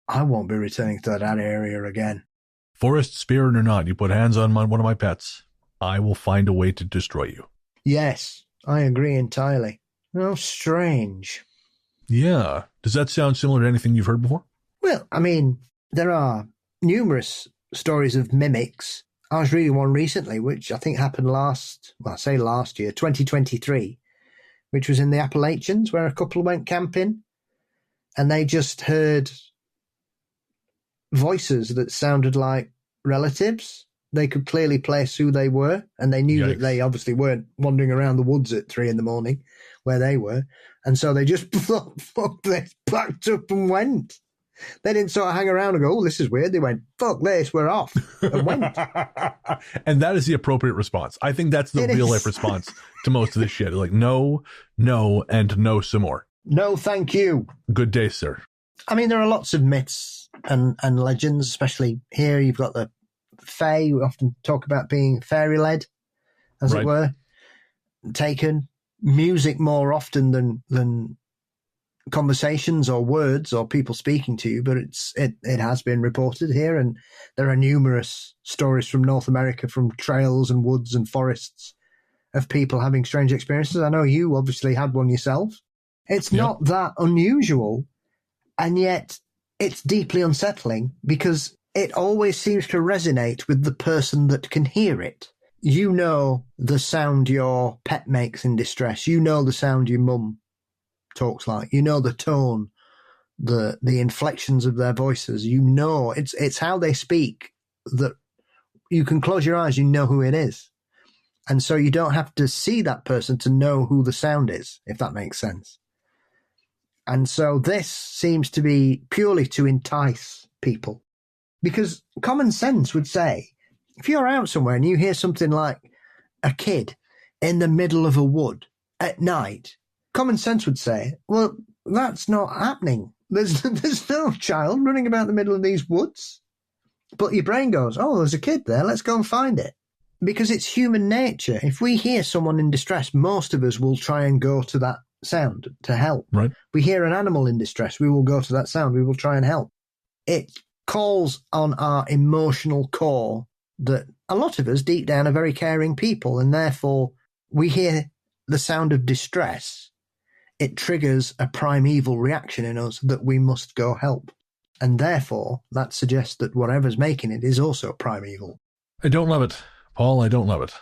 Speaker 2: I won't be returning to that area again.
Speaker 1: Forest spirit or not, you put hands on one of my pets, I will find a way to destroy you.
Speaker 2: Yes, I agree entirely. How strange.
Speaker 1: Yeah. Does that sound similar to anything you've heard before?
Speaker 2: Well, I mean, there are numerous stories of mimics. I was reading one recently, which I think happened last year, 2023, which was in the Appalachians, where a couple went camping and they just heard voices that sounded like relatives. They could clearly place who they were, and they knew that they obviously weren't wandering around the woods at 3 a.m. where they were. And so they just fuck this, packed up and went. They didn't sort of hang around and go, "Oh, this is weird." They went, "Fuck this, we're off," and went.
Speaker 1: And that is the appropriate response. I think that's the real life response to most of this shit. Like, no, and no some more.
Speaker 2: No, thank you.
Speaker 1: Good day, sir.
Speaker 2: I mean, there are lots of myths and legends, especially here. You've got the Fae. We often talk about being fairy-led, as it were. Taken music more often than conversations or words or people speaking to you, but it has been reported here, and there are numerous stories from North America, from trails and woods and forests, of people having strange experiences. I know you obviously had one yourself. It's not that unusual, and yet it's deeply unsettling because it always seems to resonate with the person that can hear it. You know the sound your pet makes in distress. You know the sound your mum talks like. You know the tone, the inflections of their voices. You know it's how they speak that you can close your eyes, you know who it is. And so you don't have to see that person to know who the sound is, if that makes sense. And so this seems to be purely to entice people, because common sense would say, if you're out somewhere and you hear something like a kid in the middle of a wood at night, common sense would say, well, that's not happening. There's no child running about the middle of these woods. But your brain goes, oh, there's a kid there. Let's go and find it. Because it's human nature. If we hear someone in distress, most of us will try and go to that sound to help.
Speaker 1: Right.
Speaker 2: We hear an animal in distress, we will go to that sound. We will try and help. It calls on our emotional core that a lot of us deep down are very caring people, and therefore we hear the sound of distress. It triggers a primeval reaction in us that we must go help. And therefore, that suggests that whatever's making it is also primeval.
Speaker 1: I don't love it, Paul. I don't love it.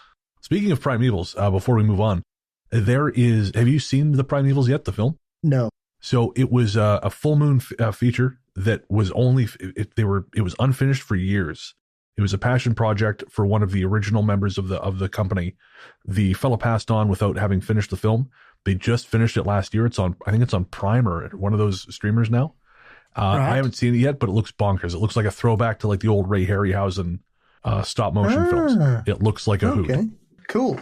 Speaker 1: Speaking of primevals, before we move on, have you seen The Primevals yet, the film?
Speaker 2: No.
Speaker 1: So it was a full moon feature that was it was unfinished for years. It was a passion project for one of the original members of the company. The fellow passed on without having finished the film. They just finished it last year. I think it's on Prime or one of those streamers now. Right. I haven't seen it yet, but it looks bonkers. It looks like a throwback to like the old Ray Harryhausen stop motion films. It looks like a hoot.
Speaker 2: Cool.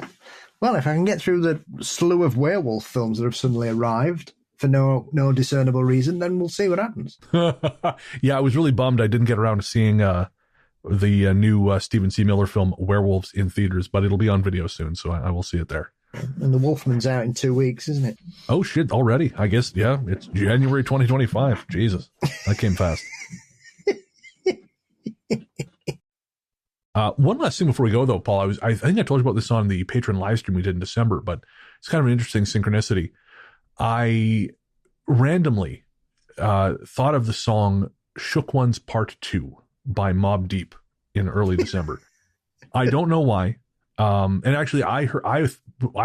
Speaker 2: Well, if I can get through the slew of werewolf films that have suddenly arrived for no discernible reason, then we'll see what happens.
Speaker 1: Yeah, I was really bummed I didn't get around to seeing the new Stephen C. Miller film Werewolves in theaters, but it'll be on video soon, so I will see it there.
Speaker 2: And The Wolfman's out in 2 weeks, isn't it?
Speaker 1: Oh, shit, already? I guess, yeah, it's January 2025. Jesus, that came fast. One last thing before we go, though, Paul. I think I told you about this on the Patreon live stream we did in December, but it's kind of an interesting synchronicity. I randomly thought of the song Shook Ones Part 2 by Mobb Deep in early December. I don't know why. And actually, I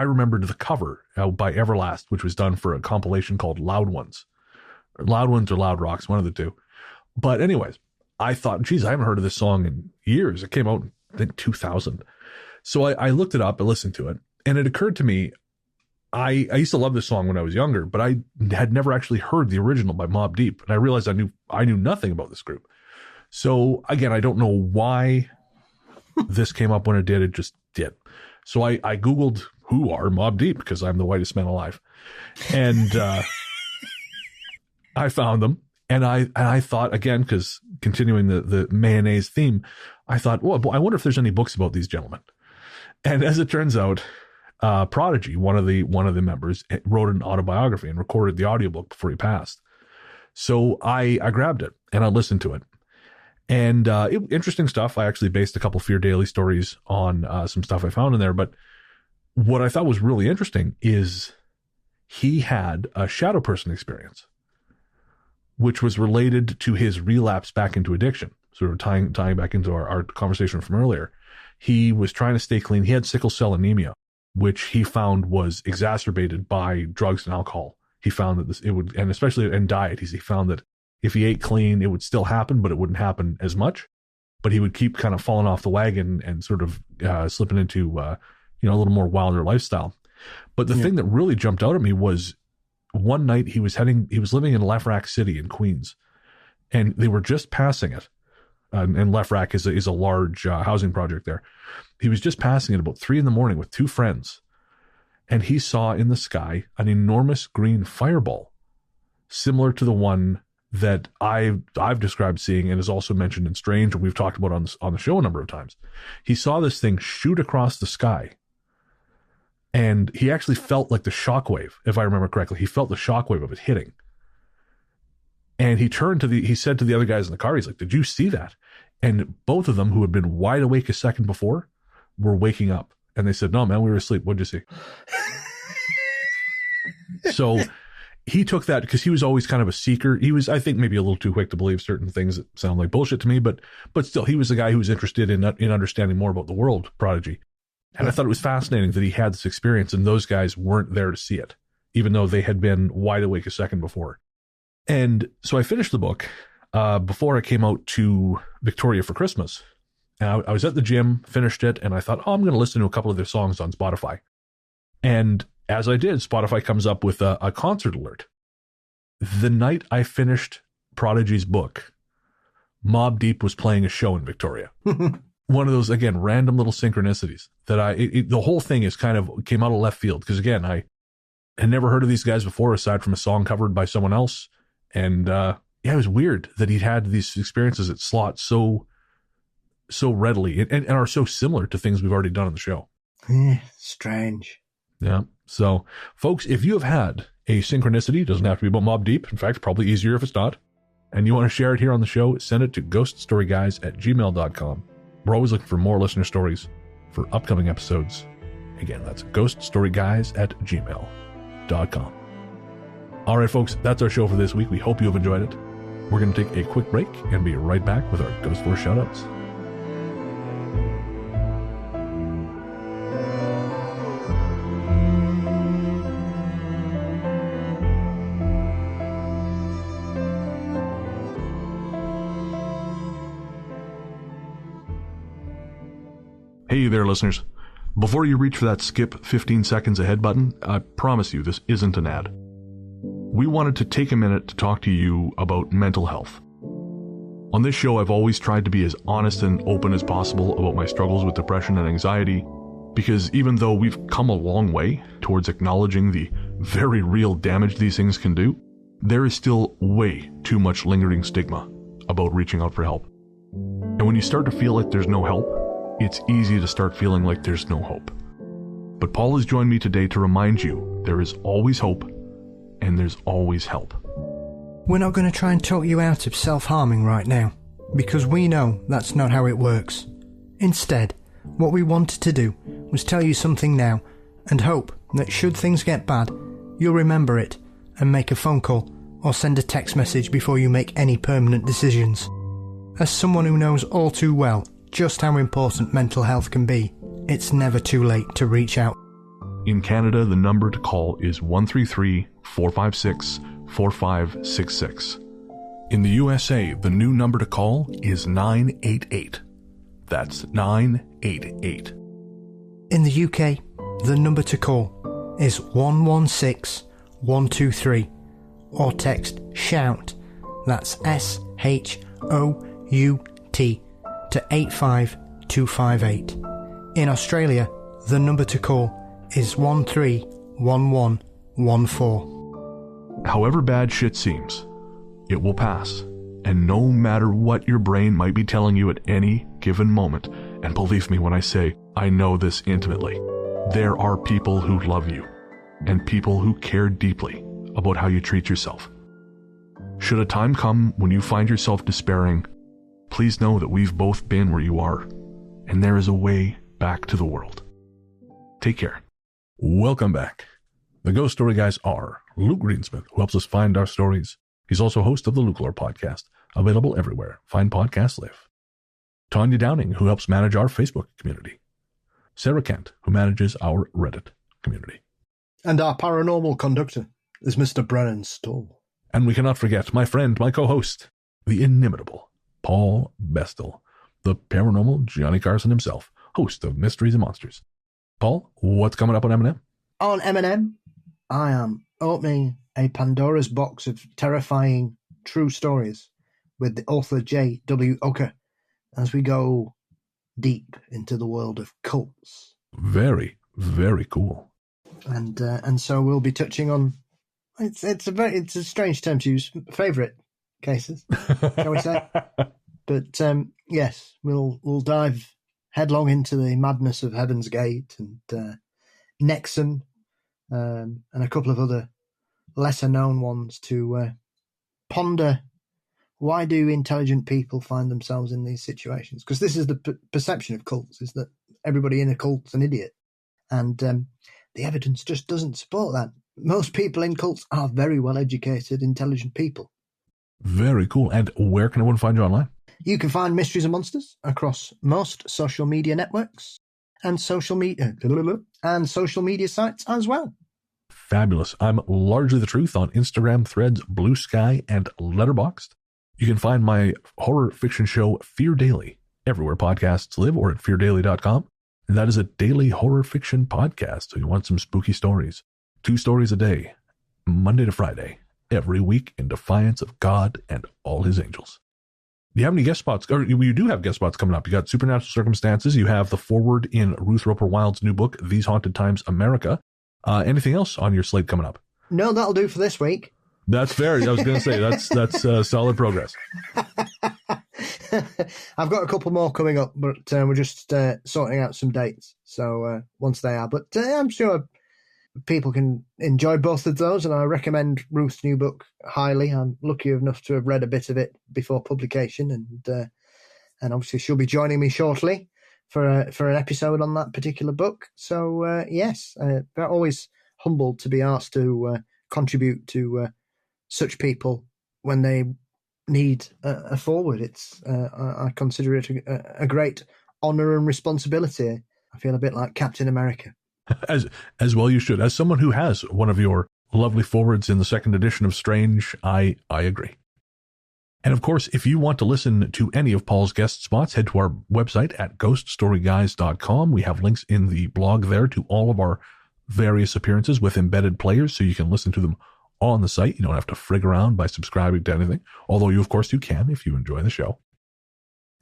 Speaker 1: remembered the cover by Everlast, which was done for a compilation called Loud Ones. Or Loud Ones or Loud Rocks, one of the two. But anyways, I thought, geez, I haven't heard of this song in years. It came out in, I think, 2000. So I looked it up and listened to it. And it occurred to me, I used to love this song when I was younger, but I had never actually heard the original by Mobb Deep. And I realized I knew nothing about this group. So again, I don't know why this came up when it did. It just did. So I Googled who are Mobb Deep because I'm the whitest man alive. And I found them. And I thought, again, because continuing the mayonnaise theme, I thought, well, I wonder if there's any books about these gentlemen. And as it turns out, Prodigy, one of the members, wrote an autobiography and recorded the audiobook before he passed. So I grabbed it and I listened to it. And interesting stuff. I actually based a couple Fear Daily stories on some stuff I found in there. But what I thought was really interesting is he had a shadow person experience, which was related to his relapse back into addiction. Sort of tying back into our conversation from earlier. He was trying to stay clean. He had sickle cell anemia, which he found was exacerbated by drugs and alcohol. He found that it would, and especially in diet, he found that if he ate clean, it would still happen, but it wouldn't happen as much. But he would keep kind of falling off the wagon and sort of slipping into a little more wilder lifestyle. But the thing that really jumped out at me was one night he was living in Lefrak City in Queens, and they were just passing it. And Lefrak is a large housing project there. He was just passing it about 3 a.m. with 2 friends, and he saw in the sky an enormous green fireball, similar to the one that I've described seeing and is also mentioned in Strange, and we've talked about on the show a number of times. He saw this thing shoot across the sky, and he actually felt like the shockwave, if I remember correctly. He felt the shockwave of it hitting, And he said to the other guys in the car, he's like, did you see that? And both of them, who had been wide awake a second before, were waking up. And they said, no, man, we were asleep. What'd you see? So he took that because he was always kind of a seeker. He was, I think, maybe a little too quick to believe certain things that sound like bullshit to me, but still, he was the guy who was interested in understanding more about the world Prodigy. And I thought it was fascinating that he had this experience and those guys weren't there to see it, even though they had been wide awake a second before. And so I finished the book before I came out to Victoria for Christmas. And I was at the gym, finished it, and I thought, I'm going to listen to a couple of their songs on Spotify. And as I did, Spotify comes up with a concert alert. The night I finished Prodigy's book, Mobb Deep was playing a show in Victoria. One of those, again, random little synchronicities that the whole thing is kind of came out of left field. Because again, I had never heard of these guys before, aside from a song covered by someone else. And it was weird that he'd had these experiences that slot so readily and are so similar to things we've already done on the show.
Speaker 2: Strange.
Speaker 1: Yeah. So, folks, if you have had a synchronicity, it doesn't have to be about Mobb Deep. In fact, probably easier if it's not. And you want to share it here on the show, send it to ghoststoryguys@gmail.com. We're always looking for more listener stories for upcoming episodes. Again, that's ghoststoryguys@gmail.com. All right, folks, that's our show for this week. We hope you have enjoyed it. We're going to take a quick break and be right back with our Ghost Force shoutouts. Hey there, listeners. Before you reach for that skip 15 seconds ahead button, I promise you this isn't an ad. We wanted to take a minute to talk to you about mental health. On this show, I've always tried to be as honest and open as possible about my struggles with depression and anxiety, because even though we've come a long way towards acknowledging the very real damage these things can do, there is still way too much lingering stigma about reaching out for help. And when you start to feel like there's no help, it's easy to start feeling like there's no hope. But Paul has joined me today to remind you there is always hope and there's always help.
Speaker 2: We're not going to try and talk you out of self-harming right now, because we know that's not how it works. Instead, what we wanted to do was tell you something now and hope that should things get bad, you'll remember it and make a phone call or send a text message before you make any permanent decisions. As someone who knows all too well just how important mental health can be, it's never too late to reach out.
Speaker 1: In Canada, the number to call is 133-456-4566. In the USA, the new number to call is 988. That's 988.
Speaker 2: In the UK, the number to call is 116123 or text SHOUT, that's SHOUT, to 85258. In Australia, the number to call is 131114.
Speaker 1: However bad shit seems, it will pass. And no matter what your brain might be telling you at any given moment, and believe me when I say I know this intimately, there are people who love you and people who care deeply about how you treat yourself. Should a time come when you find yourself despairing, please know that we've both been where you are, and there is a way back to the world. Take care. Welcome back. The Ghost Story Guys are Luke Greensmith, who helps us find our stories. He's also host of the Luke Lore podcast, available everywhere fine podcasts live. Tanya Downing, who helps manage our Facebook community. Sarah Kent, who manages our Reddit community.
Speaker 2: And our paranormal conductor is Mr. Brennan Stoll.
Speaker 1: And we cannot forget my friend, my co-host, the inimitable Paul Bestel, the paranormal Johnny Carson himself, host of Mysteries and Monsters. Paul, what's coming up on M&M?
Speaker 2: On M&M, I am opening a Pandora's box of terrifying true stories with the author J.W. Oker as we go deep into the world of cults.
Speaker 1: Very, very cool.
Speaker 2: And so we'll be touching on it's a strange term to use, favorite cases, shall we say? But yes, we'll dive headlong into the madness of Heaven's Gate and Nexon, and a couple of other lesser known ones to ponder, why do intelligent people find themselves in these situations? Because this is the perception of cults, is that everybody in a cult's an idiot. And the evidence just doesn't support that. Most people in cults are very well-educated, intelligent people.
Speaker 1: Very cool. And where can everyone find you online?
Speaker 2: You can find Mysteries and Monsters across most social media networks and social media sites as well.
Speaker 1: Fabulous. I'm Largely the Truth on Instagram, Threads, Blue Sky, and Letterboxd. You can find my horror fiction show, Fear Daily, everywhere podcasts live or at feardaily.com. And that is a daily horror fiction podcast. So you want some spooky stories. 2 stories a day, Monday to Friday, every week in defiance of God and all his angels. Do you have any guest spots? Or you do have guest spots coming up. You got Supernatural Circumstances. You have the foreword in Ruth Roper Wild's new book, These Haunted Times America. Anything else on your slate coming up?
Speaker 2: No, that'll do for this week.
Speaker 1: That's fair. I was going to say that's solid progress.
Speaker 2: I've got a couple more coming up, but we're just sorting out some dates. So once they are, but I'm sure people can enjoy both of those, and I recommend Ruth's new book highly. I'm lucky enough to have read a bit of it before publication, and obviously she'll be joining me shortly for an episode on that particular book. So yes, they're always humbled to be asked to contribute to such people when they need a forward. It's I consider it a great honor and responsibility. I feel a bit like Captain America.
Speaker 1: As well you should. As someone who has one of your lovely forwards in the second edition of Strange, I agree. And of course, if you want to listen to any of Paul's guest spots, head to our website at ghoststoryguys.com. We have links in the blog there to all of our various appearances with embedded players, so you can listen to them on the site. You don't have to frig around by subscribing to anything, although you can if you enjoy the show.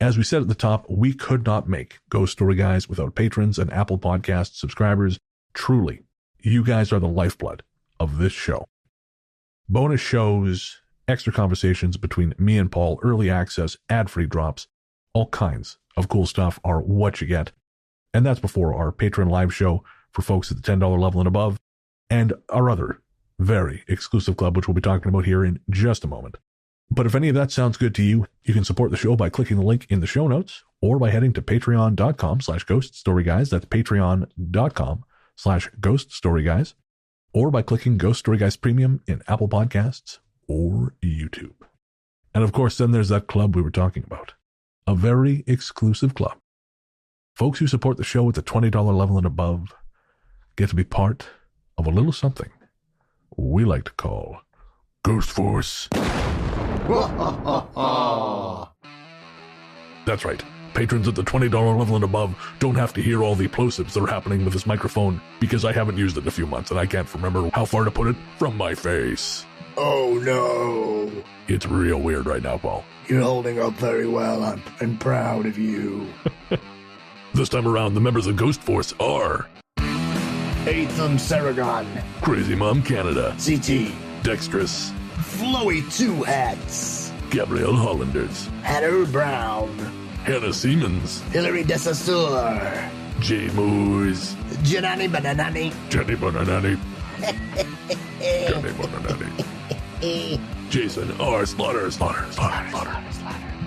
Speaker 1: As we said at the top, we could not make Ghost Story Guys without patrons and Apple Podcast subscribers. Truly, you guys are the lifeblood of this show. Bonus shows, extra conversations between me and Paul, early access, ad-free drops, all kinds of cool stuff are what you get. And that's before our Patreon live show for folks at the $10 level and above, and our other very exclusive club, which we'll be talking about here in just a moment. But if any of that sounds good to you, you can support the show by clicking the link in the show notes or by heading to patreon.com/ghoststoryguys. That's patreon.com/ghoststoryguys, or by clicking Ghost Story Guys Premium in Apple Podcasts or YouTube. And of course, then there's that club we were talking about. A very exclusive club. Folks who support the show at the $20 level and above get to be part of a little something we like to call Ghost Force. That's right. Patrons at the $20 level and above don't have to hear all the plosives that are happening with this microphone, because I haven't used it in a few months and I can't remember how far to put it from my face.
Speaker 2: Oh no.
Speaker 1: It's real weird right now, Paul.
Speaker 2: You're holding up very well. I'm proud of you.
Speaker 1: This time around, the members of Ghost Force are
Speaker 2: Atham Saragon,
Speaker 1: Crazy Mom Canada,
Speaker 2: CT,
Speaker 1: Dexterous,
Speaker 2: Flowy Two Hats,
Speaker 1: Gabrielle Hollanders,
Speaker 2: Heather Brown,
Speaker 1: Hannah Siemens,
Speaker 2: Hilary Desastur,
Speaker 1: Jay Moores,
Speaker 2: Janani Bananani,
Speaker 1: Jenny Bonanani, Jenny Bonanani, Jason R. Slaughter,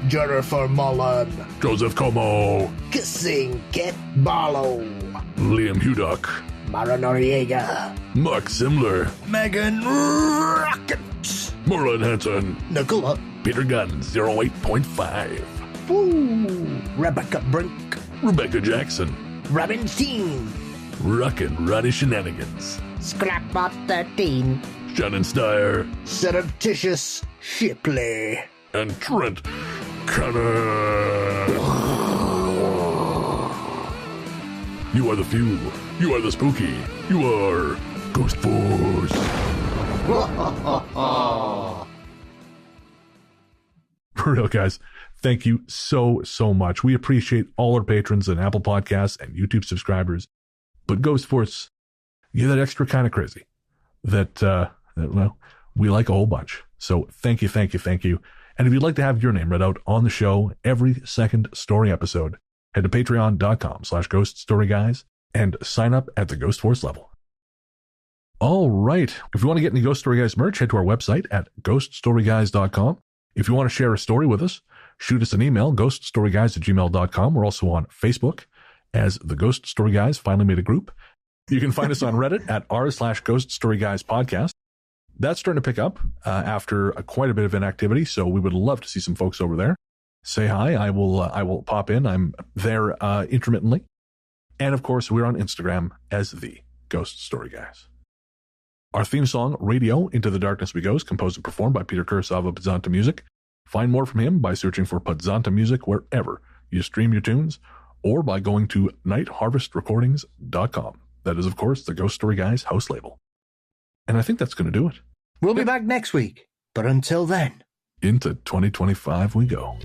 Speaker 2: Jennifer Mullen,
Speaker 1: Joseph Como,
Speaker 2: Kissing Kit Barlow,
Speaker 1: Liam Hudock,
Speaker 2: Mara Noriega,
Speaker 1: Mark Simler,
Speaker 2: Megan Rocket,
Speaker 1: Merlin Hansen,
Speaker 2: Nicola,
Speaker 1: Peter Gunn, 08.5,
Speaker 2: Woo, Rebecca Brink,
Speaker 1: Rebecca Jackson,
Speaker 2: Robin Steen,
Speaker 1: Rockin' Ronnie Shenanigans,
Speaker 2: Scrapbot 13,
Speaker 1: Shannon Steyer,
Speaker 2: Surreptitious Shipley,
Speaker 1: and Trent Cannon. You are the few. You are the spooky. You are Ghost Force. For real, guys, thank you so much. We appreciate all our patrons and Apple Podcasts and YouTube subscribers. But Ghost Force, you're that extra kind of crazy that we like a whole bunch. So thank you. And if you'd like to have your name read out on the show every second story episode, head to patreon.com/ghoststoryguys and sign up at the Ghost Force level. All right. If you want to get any Ghost Story Guys merch, head to our website at ghoststoryguys.com. If you want to share a story with us, shoot us an email, ghoststoryguys@gmail.com. We're also on Facebook as the Ghost Story Guys finally made a group. You can find us on Reddit at r/Ghost Story Guys podcast. That's starting to pick up after quite a bit of inactivity, so we would love to see some folks over there. Say hi. I will pop in. I'm there intermittently. And of course, we're on Instagram as the Ghost Story Guys. Our theme song, Radio, Into the Darkness We Go, is composed and performed by Peter Kurosawa of Podzonta Music. Find more from him by searching for Podzonta Music wherever you stream your tunes, or by going to nightharvestrecordings.com. That is, of course, the Ghost Story Guys house label. And I think that's going to do it.
Speaker 2: We'll be back next week, but until then,
Speaker 1: into 2025 we go.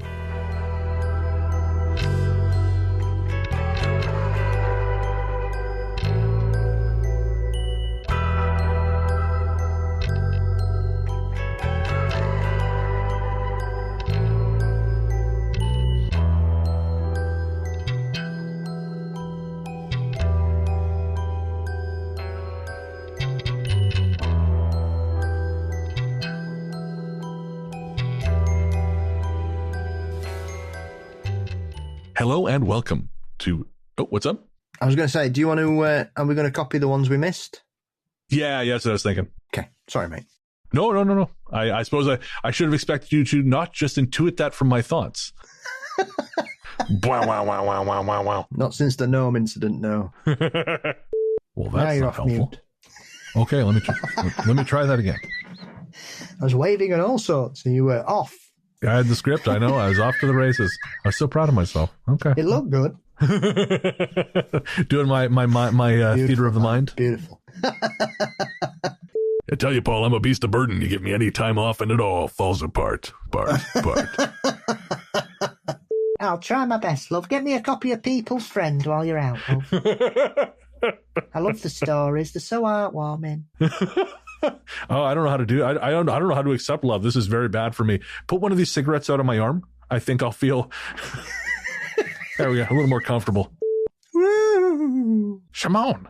Speaker 1: Hello and welcome to... Oh, what's up?
Speaker 2: I was going to say, do you want to... are we going to copy the ones we missed?
Speaker 1: Yeah, that's what I was thinking.
Speaker 2: Okay. Sorry, mate.
Speaker 1: No. I suppose I should have expected you to not just intuit that from my thoughts. Wow.
Speaker 2: Not since the gnome incident, no.
Speaker 1: Well, that's not helpful.
Speaker 2: Mute.
Speaker 1: Okay, let me try that again.
Speaker 2: I was waving and all sorts, and you were off.
Speaker 1: I had the script. I know. I was off to the races. I was so proud of myself. Okay.
Speaker 2: It looked good.
Speaker 1: Doing my theater of the mind.
Speaker 2: Beautiful.
Speaker 1: I tell you, Paul, I'm a beast of burden. You give me any time off and it all falls apart. Part.
Speaker 4: I'll try my best, love. Get me a copy of People's Friend while you're out, love. I love the stories. They're so heartwarming.
Speaker 1: Oh, I don't know how to do it. I don't know how to accept love. This is very bad for me. Put one of these cigarettes out on my arm. I think I'll feel there we go, a little more comfortable. Shimon.